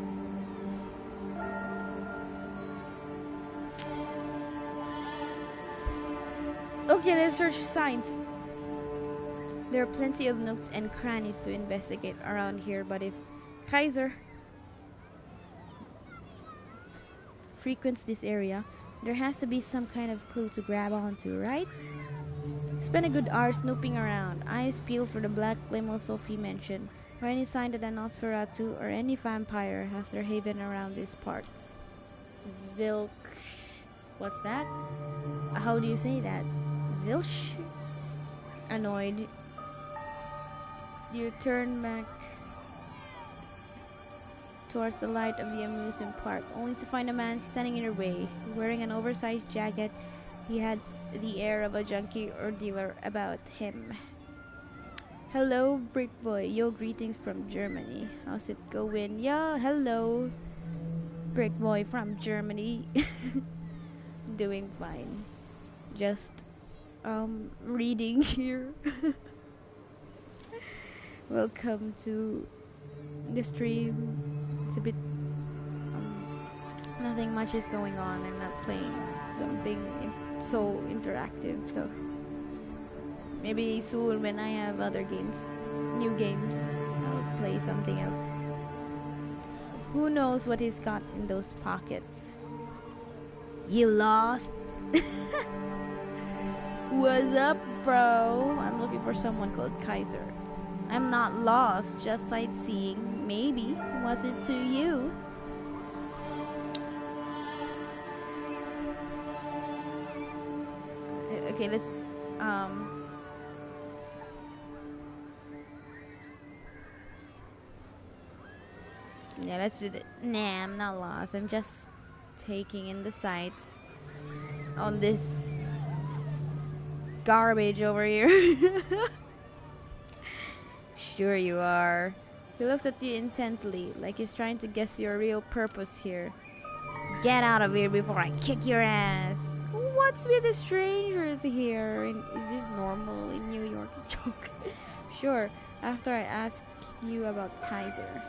Speaker 1: Okay, let's search signs. There are plenty of nooks and crannies to investigate around here, but if Kaiser frequents this area, there has to be some kind of clue to grab onto, right? Spend a good hour snooping around, eyes peeled for the black limo Sophie mentioned, or any sign that a Nosferatu or any vampire has their haven around these parts. Zilch. What's that? How do you say that? Zilch? Annoyed, you turn back towards the light of the amusement park, only to find a man standing in your way. Wearing an oversized jacket, he had the air of a junkie or dealer about him. Hello, Brick Boy. Yo, greetings from Germany. How's it going? Yo, hello, Brick Boy from Germany. Doing fine. Just, reading here. Welcome to the stream. It's a bit, nothing much is going on. I'm not playing something so interactive, so maybe soon when I have other games, new games, I'll play something else. Who knows what he's got in those pockets? You lost? What's up, bro? I'm looking for someone called Kaiser. I'm not lost, just sightseeing. Maybe. Was it to you? Okay, let's yeah, let's do that. Nah, I'm not lost. I'm just taking in the sights on this garbage over here. Sure you are. He looks at you intently, like he's trying to guess your real purpose here. Get out of here before I kick your ass. What's with the strangers here? Is this normal in New York? Joke. Sure, after I ask you about Kaiser.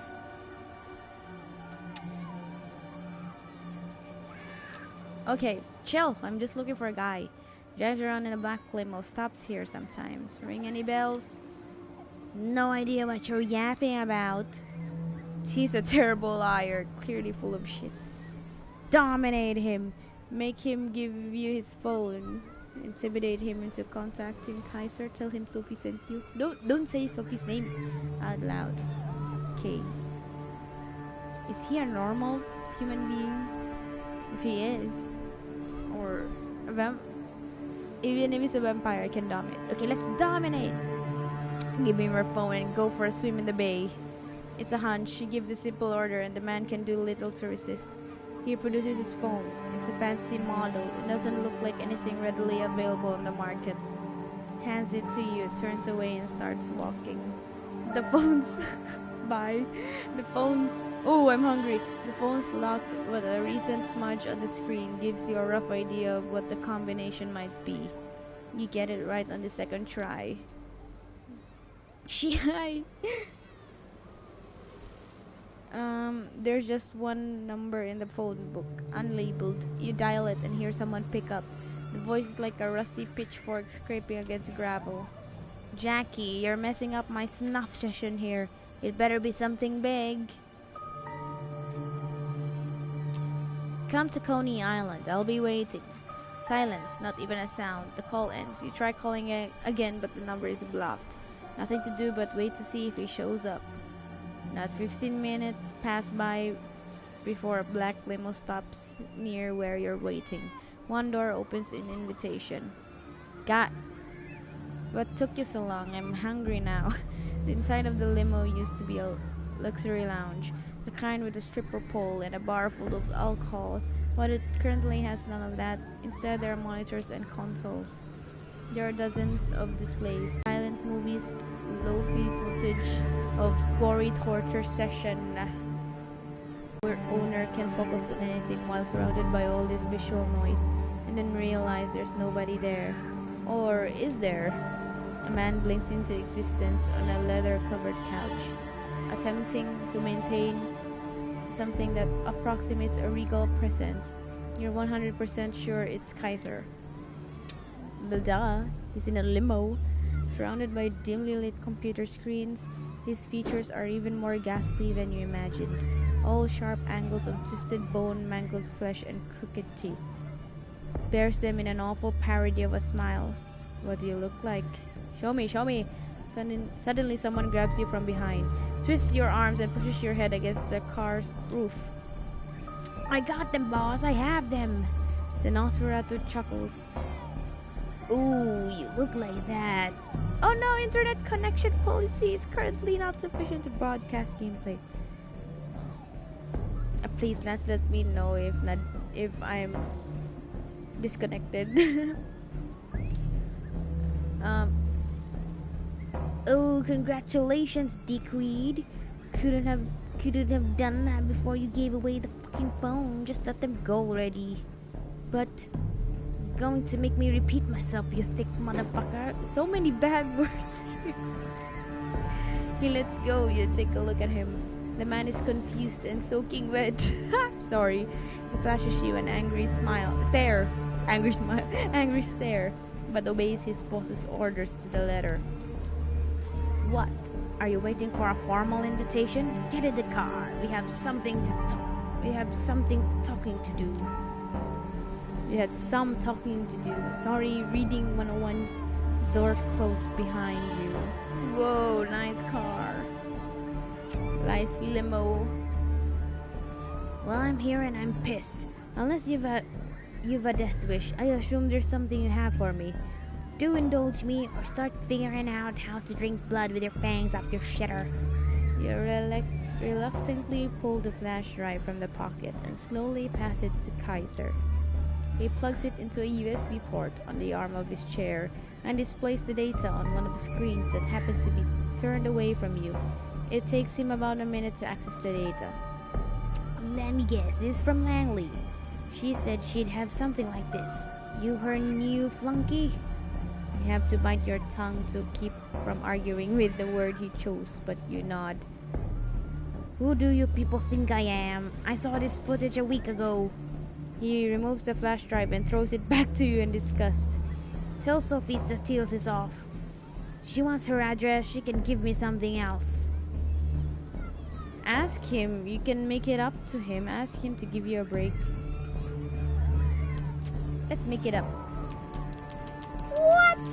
Speaker 1: Okay, chill. I'm just looking for a guy. Drives around in a black limo, stops here sometimes. Ring any bells? No idea what you're yapping about. He's a terrible liar, clearly full of shit. Dominate him. Make him give you his phone. Intimidate him into contacting Kaiser. Tell him Sophie sent you. Don't say Sophie's name out loud. Okay. Is he a normal human being? If he is, or even if he's a vampire, I can dominate. Okay, let's dominate. Give him your phone and go for a swim in the bay. It's a hunch. You give the simple order and the man can do little to resist. He produces his phone. It's a fancy model. It doesn't look like anything readily available on the market. Hands it to you, turns away and starts walking. The phone's bye. The phone's oh, I'm hungry. The phone's locked, but a recent smudge on the screen gives you a rough idea of what the combination might be. You get it right on the second try. There's just one number in the phone book, unlabeled. You dial it and hear someone pick up. The voice is like a rusty pitchfork scraping against gravel. Jackie, you're messing up my snuff session here. It better be something big. Come to Coney Island. I'll be waiting. Silence, not even a sound. The call ends. You try calling again, but the number is blocked. Nothing to do but wait to see if he shows up. Not 15 minutes pass by before a black limo stops near where you're waiting. One door opens in invitation. God, what took you so long? I'm hungry now. The inside of the limo used to be a luxury lounge, the kind with a stripper pole and a bar full of alcohol, but it currently has none of that. Instead, there are monitors and consoles. There are dozens of displays, silent movies, low-fi footage of gory torture session where owner can focus on anything while surrounded by all this visual noise and then realize there's nobody there. Or is there? A man blinks into existence on a leather-covered couch, attempting to maintain something that approximates a regal presence. You're 100% sure it's Kaiser. Duh, he's in a limo. Surrounded by dimly lit computer screens, his features are even more ghastly than you imagined. All sharp angles of twisted bone, mangled flesh, and crooked teeth. Bears them in an awful parody of a smile. What do you look like? Show me, show me. Suddenly, someone grabs you from behind, twists your arms, and pushes your head against the car's roof.
Speaker 2: I got them, boss. I have them.
Speaker 1: The Nosferatu chuckles.
Speaker 2: Ooh, you look like that.
Speaker 1: Oh no, internet connection quality is currently not sufficient to broadcast gameplay. Please let me know if I'm disconnected. um
Speaker 2: Oh, congratulations, dickweed. Couldn't have done that before you gave away the fucking phone. Just let them go already.
Speaker 1: but
Speaker 2: Going to make me repeat myself, you thick motherfucker.
Speaker 1: so many bad words here. He lets go. You take a look at him. The man is confused and soaking wet. Sorry. He flashes you an angry stare, angry stare, but obeys his boss's orders to the letter.
Speaker 2: What? Are you waiting for a formal invitation? Get in the car. We have something talking to do.
Speaker 1: You had some talking to do. Sorry, reading 101. Door closed behind you. Whoa, nice car. Nice limo.
Speaker 2: Well, I'm here and I'm pissed. Unless you've a death wish, I assume there's something you have for me. Do indulge me or start figuring out how to drink blood with your fangs up your shitter.
Speaker 1: You reluctantly pull the flash drive from the pocket and slowly pass it to Kaiser. He plugs it into a USB port on the arm of his chair and displays the data on one of the screens that happens to be turned away from you. It takes him about a minute to access the data.
Speaker 2: Let me guess, this is from Langley. She said she'd have something like this. You her new flunky?
Speaker 1: You have to bite your tongue to keep from arguing with the word he chose, but you nod.
Speaker 2: Who do you people think I am? I saw this footage a week ago.
Speaker 1: He removes the flash drive and throws it back to you in disgust.
Speaker 2: Tell Sophie the Teals is off. She wants her address, she can give me something else.
Speaker 1: Ask him. You can make it up to him. Ask him to give you a break. Let's make it up. What?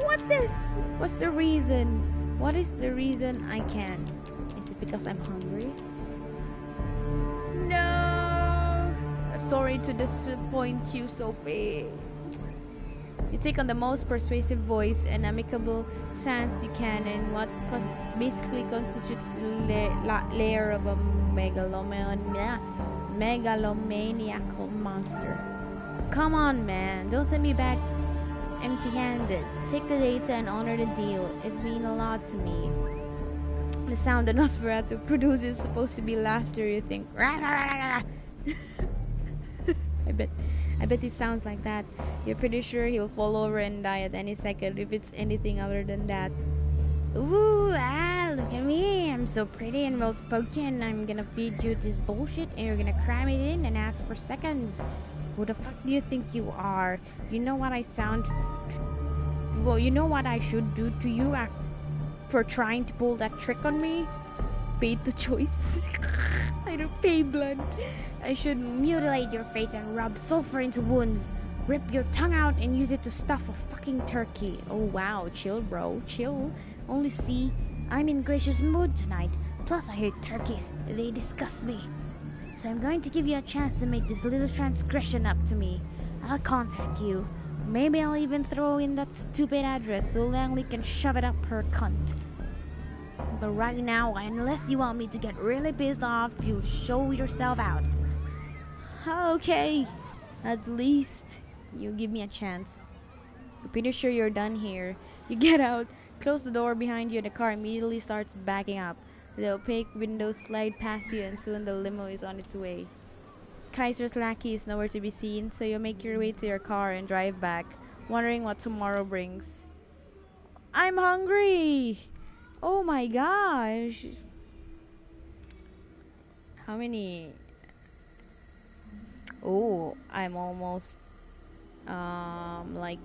Speaker 1: What's this? What's the reason? What is the reason I can? Is it because I'm hungry? No! Sorry to disappoint you, Sophie. You take on the most persuasive voice and amicable stance you can in what basically constitutes the lair of a megalomaniacal monster. Come on, man. Don't send me back empty-handed. Take the data and honor the deal. It means a lot to me. The sound that Nosferatu produces is supposed to be laughter. You think, I bet it sounds like that. You're pretty sure he'll fall over and die at any second if it's anything other than that.
Speaker 2: Ooh, look at me. I'm so pretty and well spoken. I'm gonna feed you this bullshit and you're gonna cram it in and ask for seconds. Who the fuck do you think you are? You know what I sound... Well, you know what I should do to you for trying to pull that trick on me? Paid to choice. I don't pay blood. I should mutilate your face and rub sulfur into wounds. Rip your tongue out and use it to stuff a fucking turkey. Oh wow, chill bro, chill. Only see, I'm in gracious mood tonight. Plus I hate turkeys. They disgust me. So I'm going to give you a chance to make this little transgression up to me. I'll contact you. Maybe I'll even throw in that stupid address so Langley can shove it up her cunt. But right now, unless you want me to get really pissed off, you'll show yourself out.
Speaker 1: Okay, at least you give me a chance. I'm pretty sure you're done here. You get out, close the door behind you, and the car immediately starts backing up. The opaque windows slide past you, and soon the limo is on its way. Kaiser's lackey is nowhere to be seen, so you make your way to your car and drive back, wondering what tomorrow brings. I'm hungry! Oh my gosh! How many? Oh, I'm almost like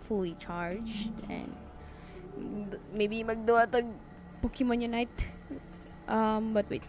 Speaker 1: fully charged, and Maybe magduwa tag Pokemon Unite. But wait.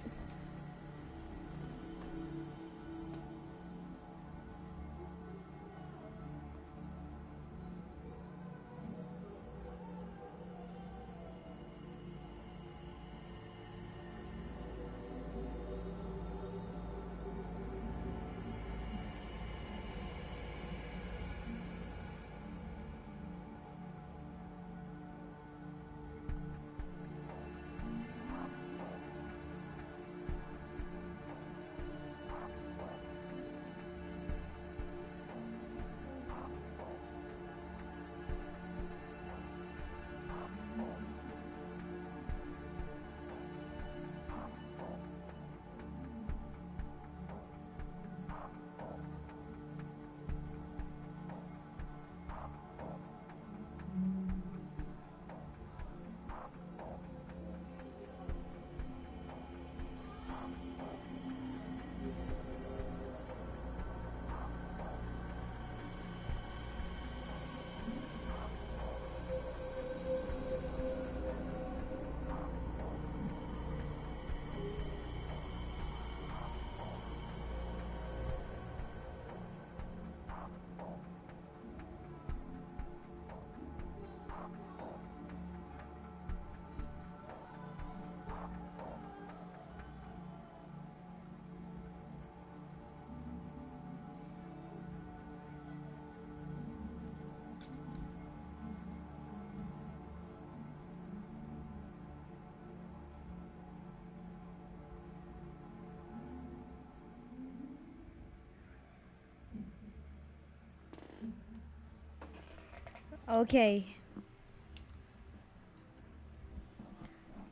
Speaker 1: Okay.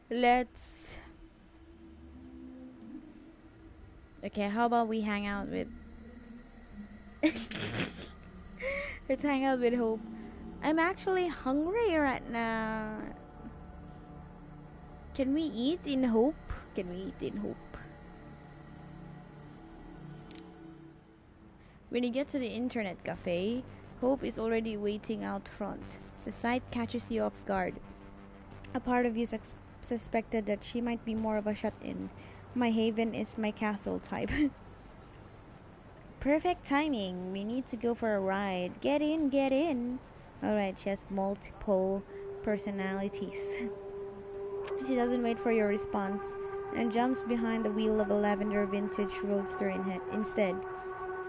Speaker 1: Let's. Okay, how about we hang out with. Let's hang out with Hope. I'm actually hungry right now. Can we eat in Hope? Can we eat in Hope? When you get to the internet cafe, Hope is already waiting out front. The sight catches you off guard. A part of you suspected that she might be more of a shut in. My haven is my castle type. Perfect timing. We need to go for a ride. Get in, get in. Alright, she has multiple personalities. She doesn't wait for your response and jumps behind the wheel of a lavender vintage roadster instead.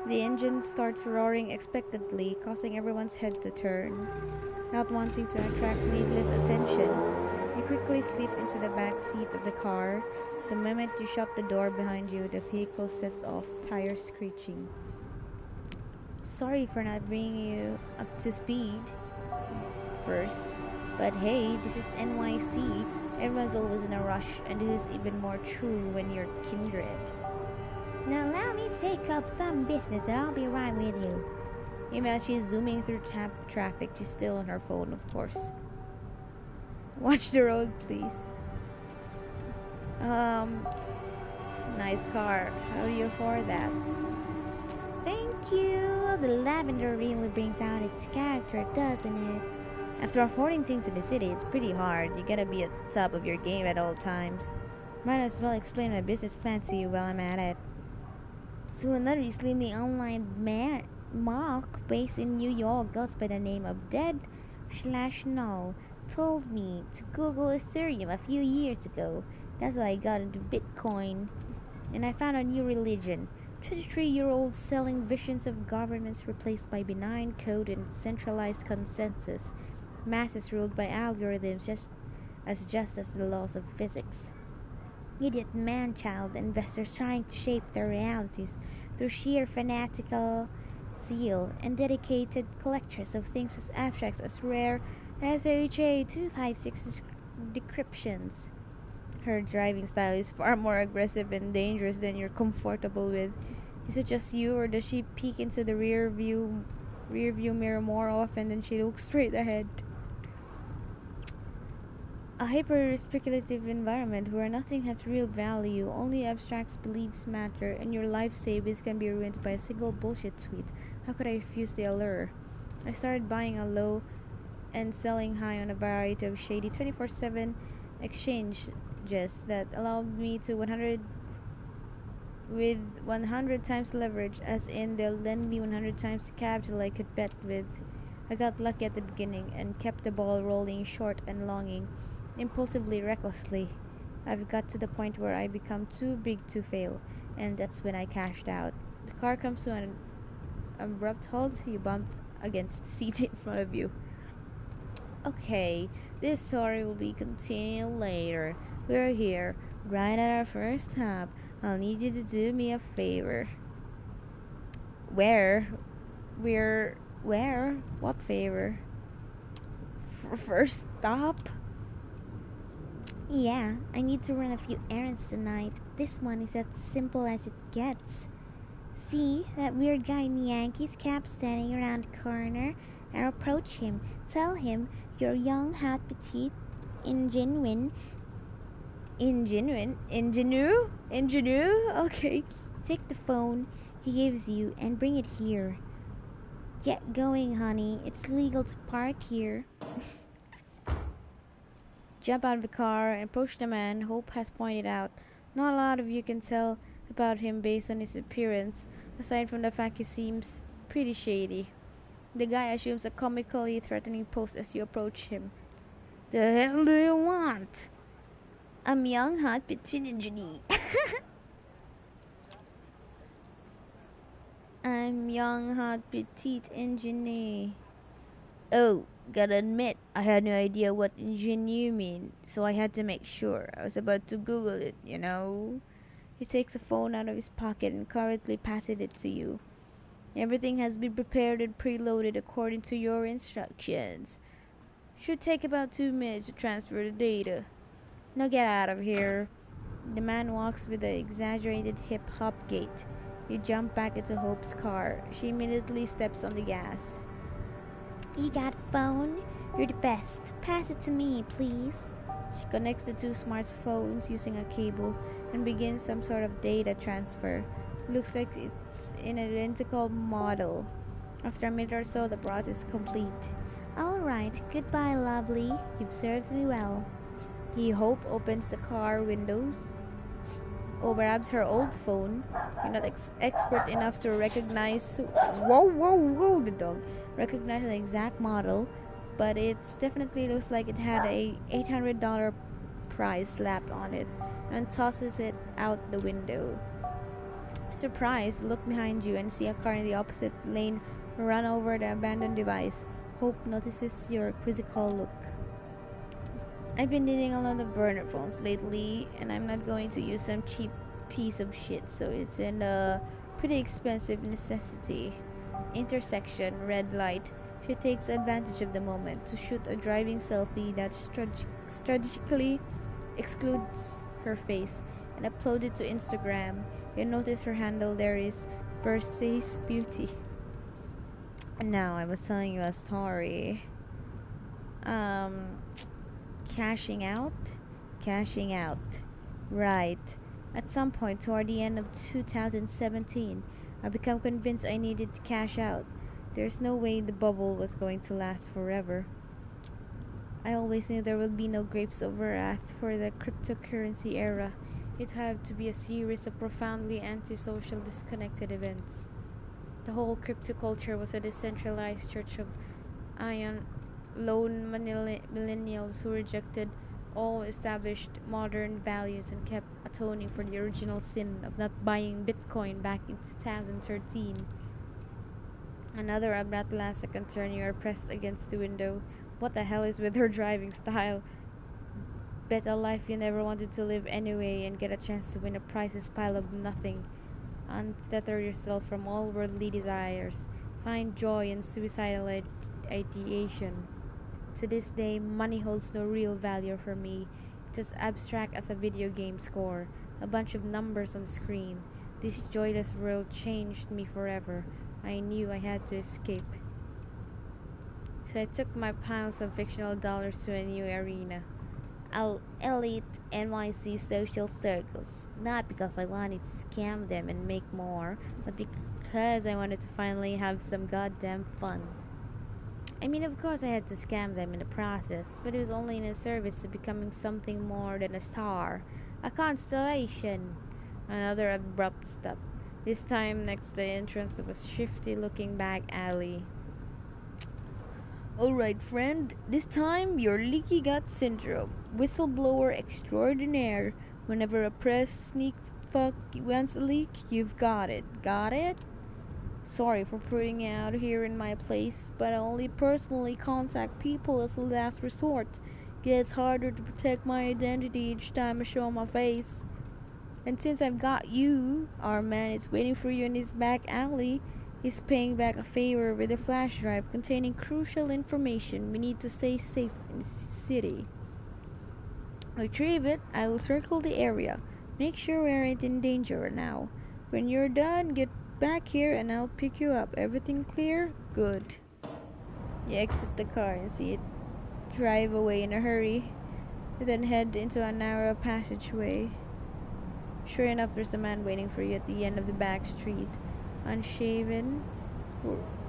Speaker 1: The engine starts roaring expectantly, causing everyone's head to turn. Not wanting to attract needless attention, you quickly slip into the back seat of the car. The moment you shut the door behind you, the vehicle sets off, tires screeching. Sorry for not bringing you up to speed first, but hey, this is NYC. Everyone's always in a rush, and this is even more true when you're kindred.
Speaker 2: Now allow me to take up some business and I'll be right with you.
Speaker 1: Meanwhile, she's zooming through traffic. She's still on her phone, of course. Watch the road, please. Nice car. How do you afford that?
Speaker 2: Thank you. The lavender really brings out its character, doesn't it?
Speaker 1: After affording things in the city, it's pretty hard. You gotta be at the top of your game at all times. Might as well explain my business plan to you while I'm at it.
Speaker 2: So another recently online mock based in New York goes by the name of Dead/Null told me to Google Ethereum a few years ago. That's why I got into Bitcoin. And I found a new religion. 23-year-olds selling visions of governments replaced by benign code and centralized consensus. Masses ruled by algorithms just as the laws of physics. Idiot man-child investors trying to shape their realities through sheer fanatical zeal and dedicated collectors of things as abstract as rare SHA-256 decryptions. Her driving style is far more aggressive and dangerous than you're comfortable with. Is it just you, or does she peek into the rear view mirror more often than she looks straight ahead? A hyper-speculative environment where nothing has real value, only abstract beliefs matter, and your life savings can be ruined by a single bullshit tweet. How could I refuse the allure? I started buying a low
Speaker 1: and selling high on a variety of shady 24/7 exchanges that allowed me to 100 with 100 times leverage, as in they'll lend me 100 times the capital I could bet with. I got lucky at the beginning and kept the ball rolling short and longing, impulsively, recklessly. I've got to the point where I become too big to fail, and that's when I cashed out. The car comes to an abrupt halt. You bump against the seat in front of you. Okay, this story will be continued later. We're here, right at our first stop. I'll need you to do me a favor. Where? Where? What favor? First stop?
Speaker 2: Yeah, I need to run a few errands tonight. This one is as simple as it gets. See that weird guy in Yankees cap standing around the corner? And approach him. Tell him you're young, hot, petite, ingenuine.
Speaker 1: Ingenue? Okay.
Speaker 2: Take the phone he gives you and bring it here. Get going, honey. It's legal to park here.
Speaker 1: Jump out of the car and approach the man Hope has pointed out. Not a lot of you can tell about him based on his appearance, aside from the fact he seems pretty shady. The guy assumes a comically threatening pose as you approach him. The hell do you want?
Speaker 2: I'm young, hot, between engineer.
Speaker 1: I'm young, hot, petite engineer. Oh, gotta admit, I had no idea what ingenue mean, so I had to make sure. I was about to Google it. He takes a phone out of his pocket and currently passes it to you. Everything has been prepared and preloaded according to your instructions. Should take about 2 minutes to transfer the data. Now get out of here. The man walks with an exaggerated hip hop gait. You jump back into Hope's car. She immediately steps on the gas.
Speaker 2: You got a phone? You're the best. Pass it to me, please.
Speaker 1: She connects the two smartphones using a cable and begins some sort of data transfer. Looks like it's an identical model. After a minute or so, the process is complete.
Speaker 2: All right, goodbye, lovely. You've served me well.
Speaker 1: Hope opens the car windows, grabs her old phone. You're not expert enough to recognize. Whoa, the dog. Recognize the exact model, but it definitely looks like it had a $800 price slapped on it, and tosses it out the window. Surprised, look behind you and see a car in the opposite lane run over the abandoned device. Hope notices your quizzical look. I've been needing a lot of burner phones lately, and I'm not going to use some cheap piece of shit, so it's a pretty expensive necessity. Intersection, red light. She takes advantage of the moment to shoot a driving selfie that strategically excludes her face and upload it to Instagram. You notice her handle there is Versace Beauty. And now I was telling you a story. Cashing out. Right. At some point toward the end of 2017, I became convinced I needed to cash out. There's no way the bubble was going to last forever. I always knew there would be no grapes of wrath for the cryptocurrency era. It had to be a series of profoundly antisocial, disconnected events. The whole crypto culture was a decentralized church of ion lone millennials who rejected all established modern values and kept atoning for the original sin of not buying Bitcoin back in 2013. Another abrupt last second turn, you are pressed against the window. What the hell is with her driving style? Bet a life you never wanted to live anyway and get a chance to win a priceless pile of nothing. Untether yourself from all worldly desires. Find joy in suicidal ideation. To this day, money holds no real value for me. It's as abstract as a video game score, a bunch of numbers on the screen. This joyless world changed me forever. I knew I had to escape. So I took my piles of fictional dollars to a new arena. Elite NYC social circles. Not because I wanted to scam them and make more, but because I wanted to finally have some goddamn fun. I mean, of course, I had to scam them in the process, but it was only in a service to becoming something more than a star, a constellation. Another abrupt stop, this time next to the entrance of a shifty looking back alley. Alright, friend, this time your leaky gut syndrome. Whistleblower extraordinaire. Whenever a press sneak fuck wants a leak, you've got it. Got it? Sorry for putting you out here in my place, but I only personally contact people as a last resort. Gets harder to protect my identity each time I show my face. And since I've got you, our man is waiting for you in his back alley. He's paying back a favor with a flash drive containing crucial information we need to stay safe in the city. Retrieve it, I will circle the area. Make sure we aren't in danger now. When you're done, get back here and I'll pick you up. Everything clear? Good. You exit the car and see it drive away in a hurry, then head into a narrow passageway. Sure enough, there's a man waiting for you at the end of the back street. Unshaven,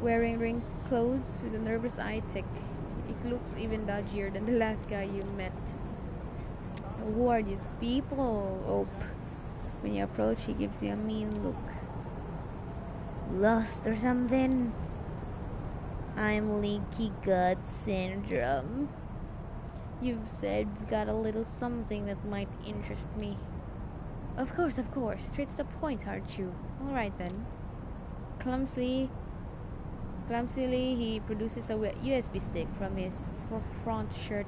Speaker 1: wearing wrinkled clothes with a nervous eye tick. It looks even dodgier than the last guy you met. Who are these people, Ope? When you approach, he gives you a mean look.
Speaker 2: Lost or something?
Speaker 1: I'm leaky gut syndrome. You've said you've got a little something that might interest me. Of course. Straight to the point, aren't you? Alright then. Clumsily, he produces a USB stick from his front shirt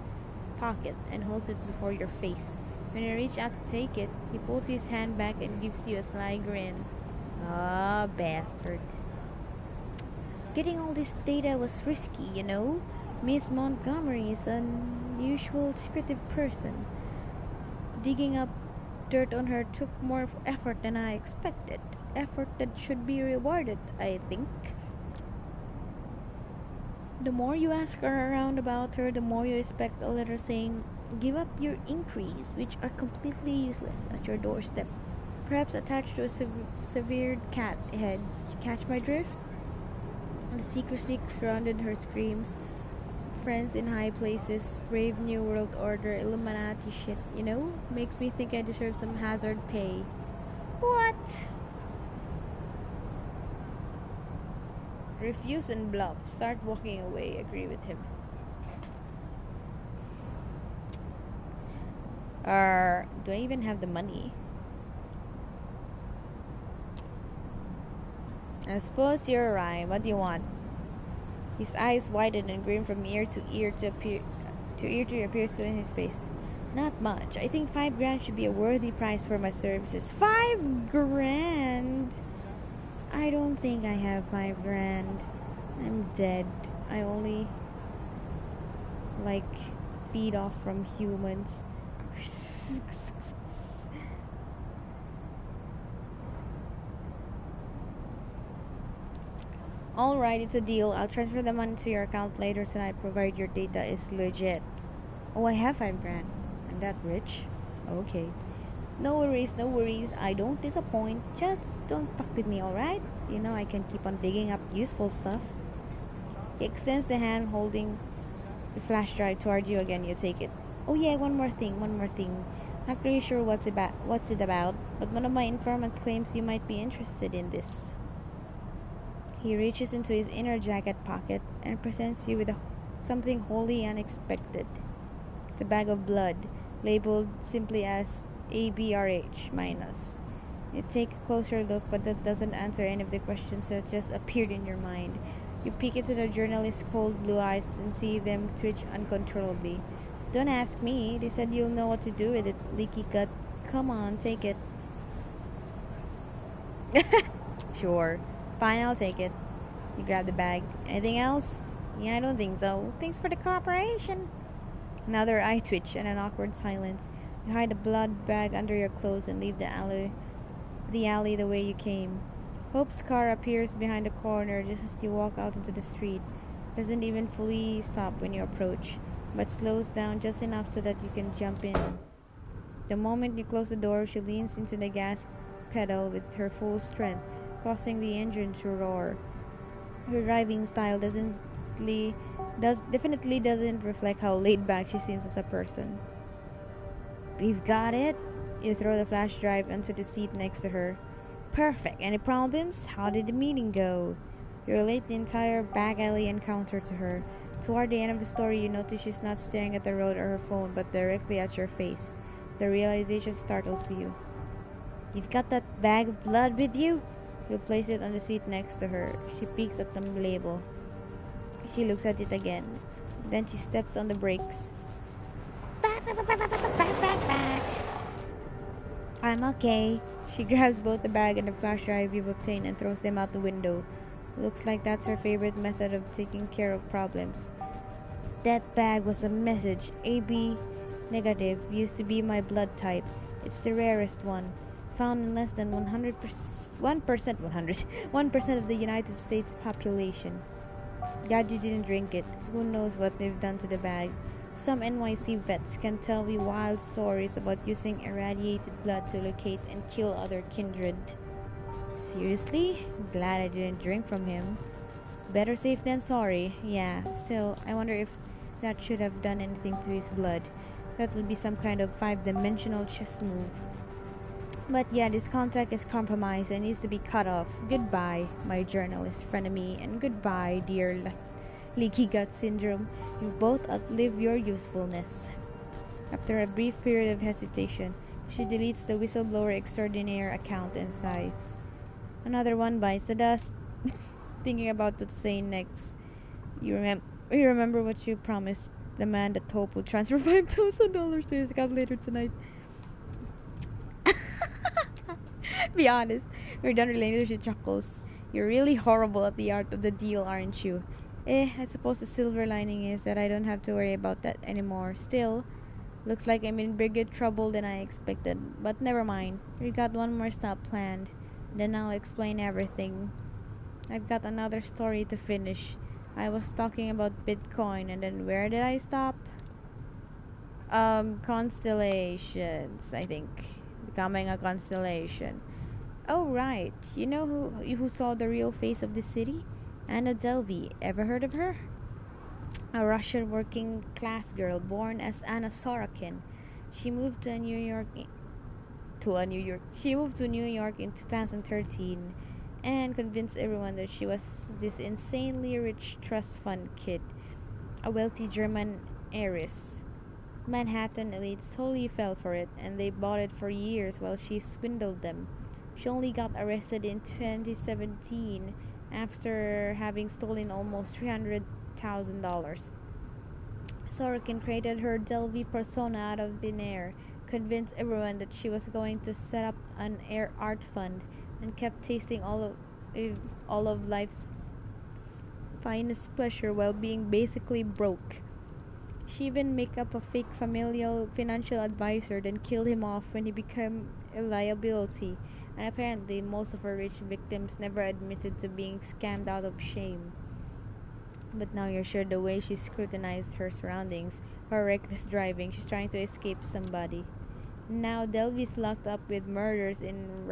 Speaker 1: pocket and holds it before your face. When you reach out to take it, he pulls his hand back and gives you a sly grin. Ah, bastard. Getting all this data was risky, you know. Miss Montgomery is an unusual secretive person. Digging up dirt on her took more effort than I expected. Effort that should be rewarded, I think. The more you ask around about her, the more you expect a letter saying, "Give up your inquiries, which are completely useless," at your doorstep. Perhaps attached to a severed cat head. You catch my drift? The secretly grounded her screams. Friends in high places, brave new world order, Illuminati shit, you know? Makes me think I deserve some hazard pay. What? Refuse and bluff. Start walking away. Agree with him. Do I even have the money? I suppose you're right. What do you want? His eyes widen and grin from ear to ear to appears in his face. Not much. I think $5,000 should be a worthy price for my services. $5,000? I don't think I have $5,000. I'm dead. I only feed off from humans. Alright, it's a deal. I'll transfer the money to your account later tonight, provided your data is legit. Oh, I have $5,000. I'm that rich. Okay. No worries. I don't disappoint. Just don't fuck with me, alright? You know I can keep on digging up useful stuff. He extends the hand holding the flash drive toward you again. You take it. Oh yeah, one more thing. Not really sure what's it about, but one of my informants claims you might be interested in this. He reaches into his inner jacket pocket and presents you with something wholly unexpected. It's a bag of blood, labeled simply as ABRH minus. You take a closer look, but that doesn't answer any of the questions that just appeared in your mind. You peek into the journalist's cold blue eyes and see them twitch uncontrollably. Don't ask me. They said you'll know what to do with it, leaky gut. Come on, take it. Sure. Fine, I'll take it. You grab the bag. Anything else? Yeah, I don't think so. Thanks for the cooperation. Another eye twitch and an awkward silence. You hide the blood bag under your clothes and leave the alley the way you came. Hope's car appears behind the corner just as you walk out into the street. Doesn't even fully stop when you approach, but slows down just enough so that you can jump in. The moment you close the door, she leans into the gas pedal with her full strength, causing the engine to roar. Her driving style doesn't definitely doesn't reflect how laid back she seems as a person. We've got it. You throw the flash drive onto the seat next to her. Perfect. Any problems? How did the meeting go? You relate the entire back alley encounter to her. Toward the end of the story, you notice she's not staring at the road or her phone, but directly at your face. The realization startles you. You've got that bag of blood with you? You place it on the seat next to her. She peeks at the label. She looks at it again. Then she steps on the brakes. Back. I'm okay. She grabs both the bag and the flash drive you've obtained and throws them out the window. Looks like that's her favorite method of taking care of problems. That bag was a message. AB negative used to be my blood type. It's the rarest one. Found in less than 1% of the United States population. Glad you didn't drink it. Who knows what they've done to the bag. Some NYC vets can tell me wild stories about using irradiated blood to locate and kill other kindred. Seriously? Glad I didn't drink from him. Better safe than sorry. Yeah, still, I wonder if that should have done anything to his blood. That would be some kind of five-dimensional chess move. But yeah, this contact is compromised and needs to be cut off. Goodbye, my journalist frenemy, and goodbye, dear leaky gut syndrome. You both outlive your usefulness. After a brief period of hesitation, she deletes the whistleblower extraordinaire account and sighs. Another one bites the dust. Thinking about what to say next, you remember what you promised the man that Hope would transfer $5,000 to his account later tonight. Be honest, we're done relating. She chuckles. You're really horrible at the art of the deal, aren't you? I suppose the silver lining is that I don't have to worry about that anymore. Still, looks like I'm in bigger trouble than I expected. But never mind. We got one more stop planned. Then I'll explain everything. I've got another story to finish. I was talking about Bitcoin, and then where did I stop? Constellations, I think. Becoming a constellation. Oh, right. You know who saw the real face of the city? Anna Delvey. Ever heard of her? A Russian working class girl born as Anna Sorokin. She moved to New York. She moved to New York in 2013 and convinced everyone that she was this insanely rich trust fund kid, a wealthy German heiress. Manhattan elites totally fell for it, and they bought it for years while she swindled them. She only got arrested in 2017 after having stolen almost $300,000. Sorokin created her Delvey persona out of thin air, convinced everyone that she was going to set up an art fund, and kept tasting all of life's finest pleasure while being basically broke. She even made up a fake familial financial advisor, then killed him off when he became a liability. And apparently, most of her rich victims never admitted to being scammed out of shame. But now you're sure the way she scrutinized her surroundings, her reckless driving, she's trying to escape somebody. Now Delvy's locked up with murders in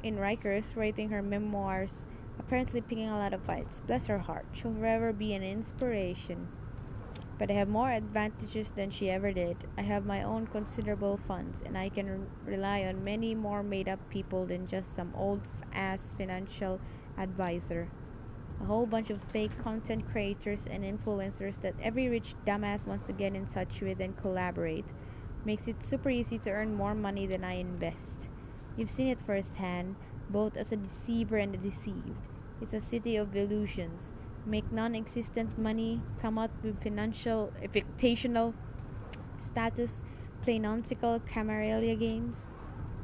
Speaker 1: Rikers, writing her memoirs, apparently picking a lot of fights. Bless her heart, she'll forever be an inspiration. But I have more advantages than she ever did. I have my own considerable funds, and I can rely on many more made-up people than just some old-ass financial advisor. A whole bunch of fake content creators and influencers that every rich dumbass wants to get in touch with and collaborate. Makes it super easy to earn more money than I invest. You've seen it firsthand, both as a deceiver and a deceived. It's a city of illusions. Make non-existent money, come out with financial, fictional status, play nonsensical camarilla games,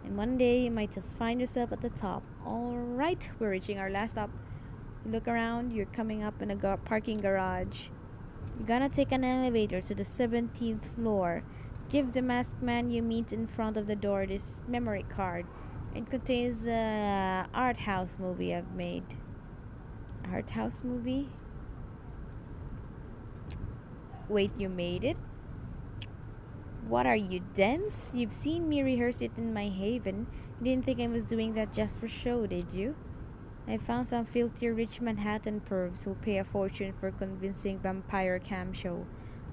Speaker 1: and one day you might just find yourself at the top. Alright, we're reaching our last stop. You look around, you're coming up in a parking garage. You're gonna take an elevator to the 17th floor. Give the masked man you meet in front of the door this memory card. It contains a art house movie I've made. Art house movie? Wait, you made it? What are you, dense? You've seen me rehearse it in my haven. You didn't think I was doing that just for show, did you? I found some filthy rich Manhattan pervs who'll pay a fortune for convincing vampire cam show.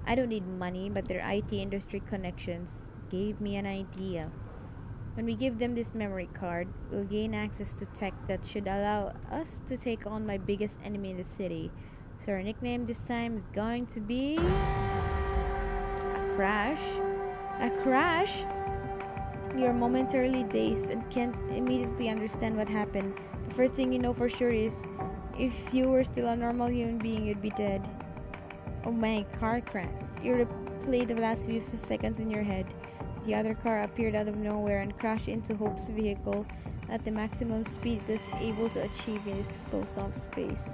Speaker 1: I don't need money, but their IT industry connections gave me an idea. When we give them this memory card, we'll gain access to tech that should allow us to take on my biggest enemy in the city. So our nickname this time is going to be a crash. A crash? You're momentarily dazed and can't immediately understand what happened. The first thing you know for sure is if you were still a normal human being, you'd be dead. Oh my, car crash. You replay the last few seconds in your head. The other car appeared out of nowhere and crashed into Hope's vehicle at the maximum speed it was able to achieve in its closed-off space.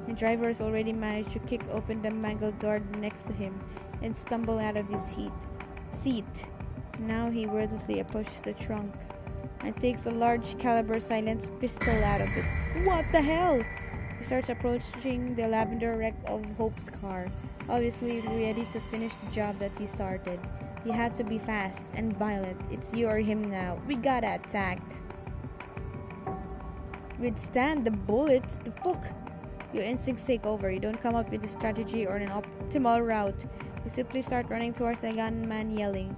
Speaker 1: The driver has already managed to kick open the mangled door next to him and stumble out of his seat. Now he wordlessly approaches the trunk and takes a large caliber silenced pistol out of it. What the hell? He starts approaching the lavender wreck of Hope's car, obviously ready to finish the job that he started. He had to be fast and violent. It's you or him now. We gotta attack. Withstand the bullets. The fuck? Your instincts take over. You don't come up with a strategy or an optimal route. You simply start running towards the gunman, yelling.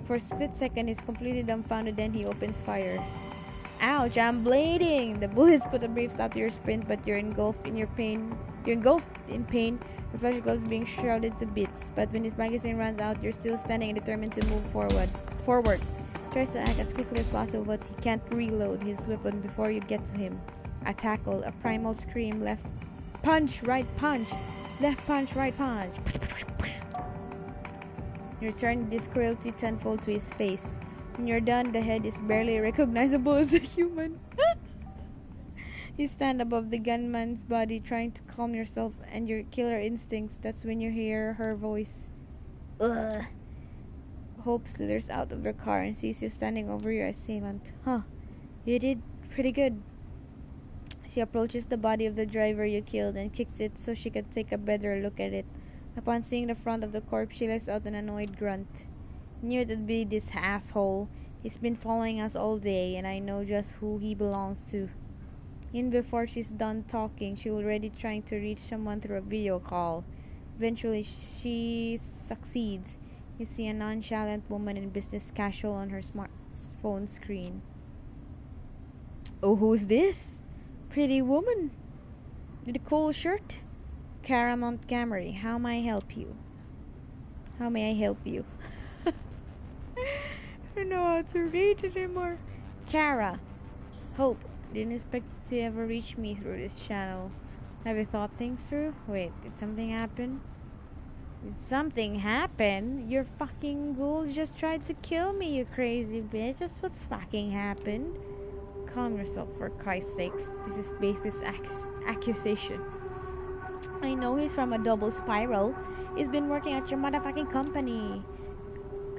Speaker 1: For a split second, he's completely dumbfounded, then he opens fire. Ouch, I'm bleeding! The bullets put a brief stop to your sprint, but you're engulfed in pain. Your flesh gloves being shrouded to bits. But when his magazine runs out, you're still standing and determined to move forward. Tries to act as quickly as possible, but he can't reload his weapon before you get to him. A tackle, a primal scream, left punch, right punch, left punch, right punch. You return this cruelty tenfold to his face. When you're done, the head is barely recognizable as a human. You stand above the gunman's body, trying to calm yourself and your killer instincts. That's when you hear her voice. Ugh. Hope slithers out of her car and sees you standing over your assailant. Huh, you did pretty good. She approaches the body of the driver you killed and kicks it so she could take a better look at it. Upon seeing the front of the corpse, she lets out an annoyed grunt. Knew it would be this asshole. He's been following us all day, and I know just who he belongs to. Even before she's done talking, she's already trying to reach someone through a video call. Eventually, she succeeds. You see a nonchalant woman in business casual on her smartphone screen. Oh, who's this? Pretty woman with a cool shirt. Kara Montgomery, how may I help you? How may I help you? I don't know how to read anymore. Kara. Hope. Didn't expect you to ever reach me through this channel. Have you thought things through? Wait, did something happen? Did something happen? Your fucking ghoul just tried to kill me, you crazy bitch. That's what's fucking happened. Calm yourself, for Christ's sakes. This is baseless accusation. I know he's from a double spiral. He's been working at your motherfucking company.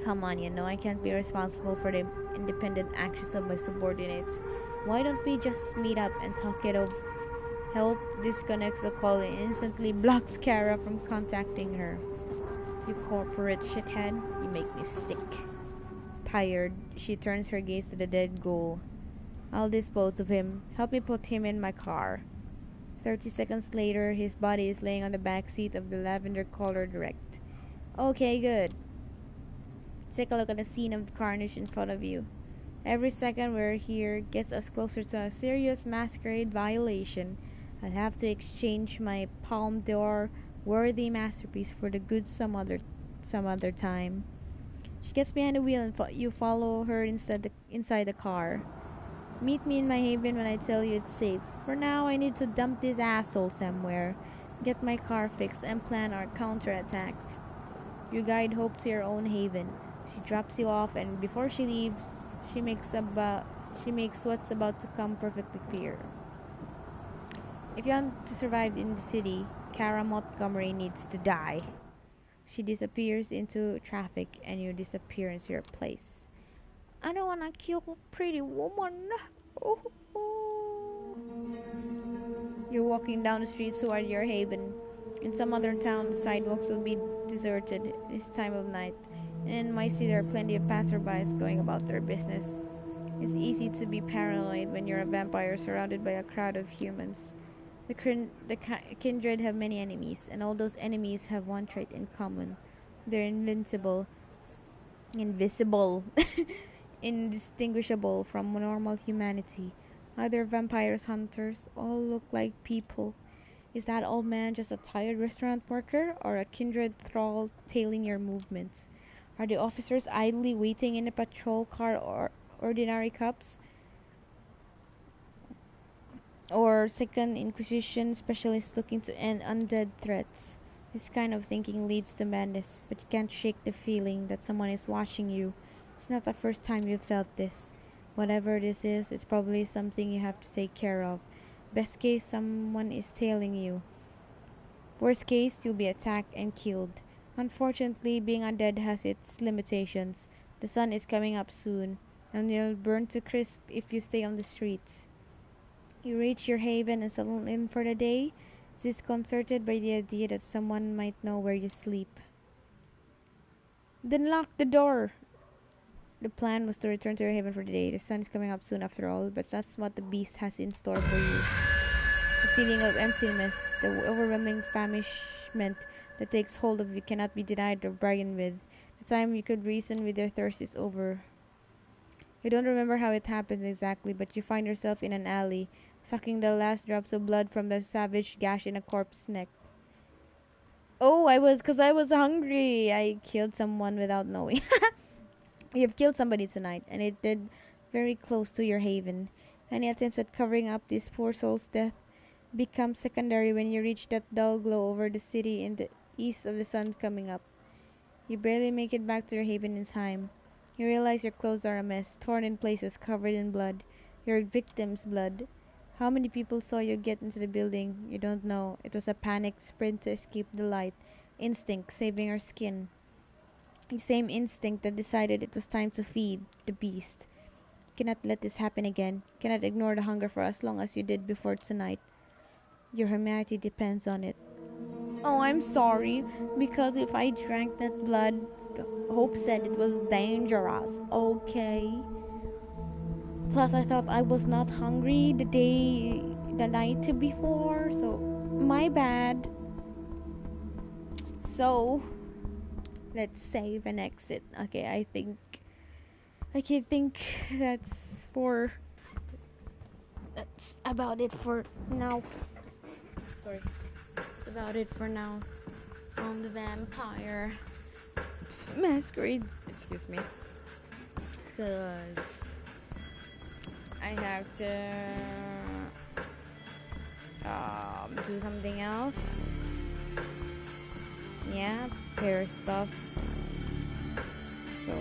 Speaker 1: Come on, you know I can't be responsible for the independent actions of my subordinates. Why don't we just meet up and talk it over? Help disconnects the call and instantly blocks Kara from contacting her. You corporate shithead, you make me sick. Tired, she turns her gaze to the dead ghoul. I'll dispose of him. Help me put him in my car. 30 seconds later, his body is laying on the back seat of the lavender-colored wreck. Okay, good. Take a look at the scene of the carnage in front of you. Every second we're here gets us closer to a serious Masquerade violation. I'll have to exchange my Palme d'Or worthy masterpiece for the good some other time. She gets behind the wheel and you follow her inside the car. Meet me in my haven when I tell you it's safe. For now, I need to dump this asshole somewhere, get my car fixed, and plan our counterattack. You guide Hope to your own haven. She drops you off, and before she leaves, she makes what's about to come perfectly clear. If you want to survive in the city, Kara Montgomery needs to die. She disappears into traffic, and you disappear into your place. I don't wanna kill a pretty woman. Oh. You're walking down the streets toward your haven. In some other town, the sidewalks will be deserted this time of night. And in my city, there are plenty of passerbys going about their business. It's easy to be paranoid when you're a vampire surrounded by a crowd of humans. The kindred have many enemies, and all those enemies have one trait in common. They're invisible, indistinguishable from normal humanity. Either vampires, hunters, all look like people. Is that old man just a tired restaurant worker or a kindred thrall tailing your movements? Are the officers idly waiting in a patrol car or ordinary cops? Or Second Inquisition specialists looking to end undead threats? This kind of thinking leads to madness, but you can't shake the feeling that someone is watching you. It's not the first time you've felt this. Whatever this is, it's probably something you have to take care of. Best case, someone is tailing you. Worst case, you'll be attacked and killed. Unfortunately, being undead has its limitations. The sun is coming up soon, and you'll burn to crisp if you stay on the streets. You reach your haven and settle in for the day, disconcerted by the idea that someone might know where you sleep. Then lock the door! The plan was to return to your haven for the day. The sun is coming up soon after all, but that's what the beast has in store for you. The feeling of emptiness, the overwhelming famishment that takes hold of you cannot be denied or bargained with. The time you could reason with your thirst is over. You don't remember how it happens exactly, but you find yourself in an alley, sucking the last drops of blood from the savage gash in a corpse's neck. Oh, because I was hungry. I killed someone without knowing. You've killed somebody tonight, and it did very close to your haven. Any attempts at covering up this poor soul's death become secondary when you reach that dull glow over the city in the east of the sun coming up. You barely make it back to your haven in time. You realize your clothes are a mess, torn in places, covered in blood. Your victim's blood. How many people saw you get into the building? You don't know. It was a panicked sprint to escape the light. Instinct saving our skin. The same instinct that decided it was time to feed the beast. You cannot let this happen again. You cannot ignore the hunger for as long as you did before tonight. Your humanity depends on it. Oh, I'm sorry, because if I drank that blood, Hope said it was dangerous. Okay. Plus, I thought I was not hungry the night before, so my bad. So, let's save and exit. Okay, I think that's about it for now. Sorry. That's about it for now on the vampire masquerade. Excuse me. Because I have to do something else. Yeah, prepare stuff. So,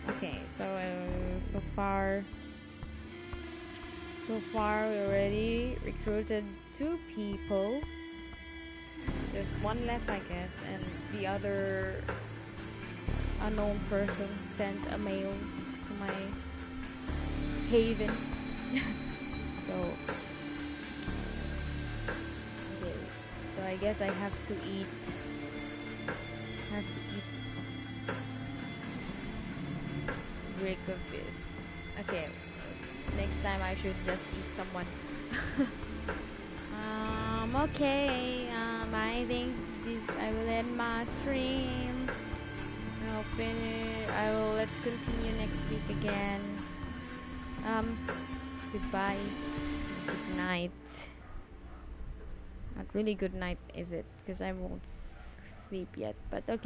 Speaker 1: okay. So far we already recruited 2 people. Just one left, I guess, and the other unknown person sent a mail to my haven. So, okay. So I guess I have to eat. Break of this. Okay. Next time I should just eat someone. Okay. I think I will end my stream. I'll finish. Let's continue next week again. Goodbye. Good night. Not really good night, is it? Because I won't sleep yet. But okay.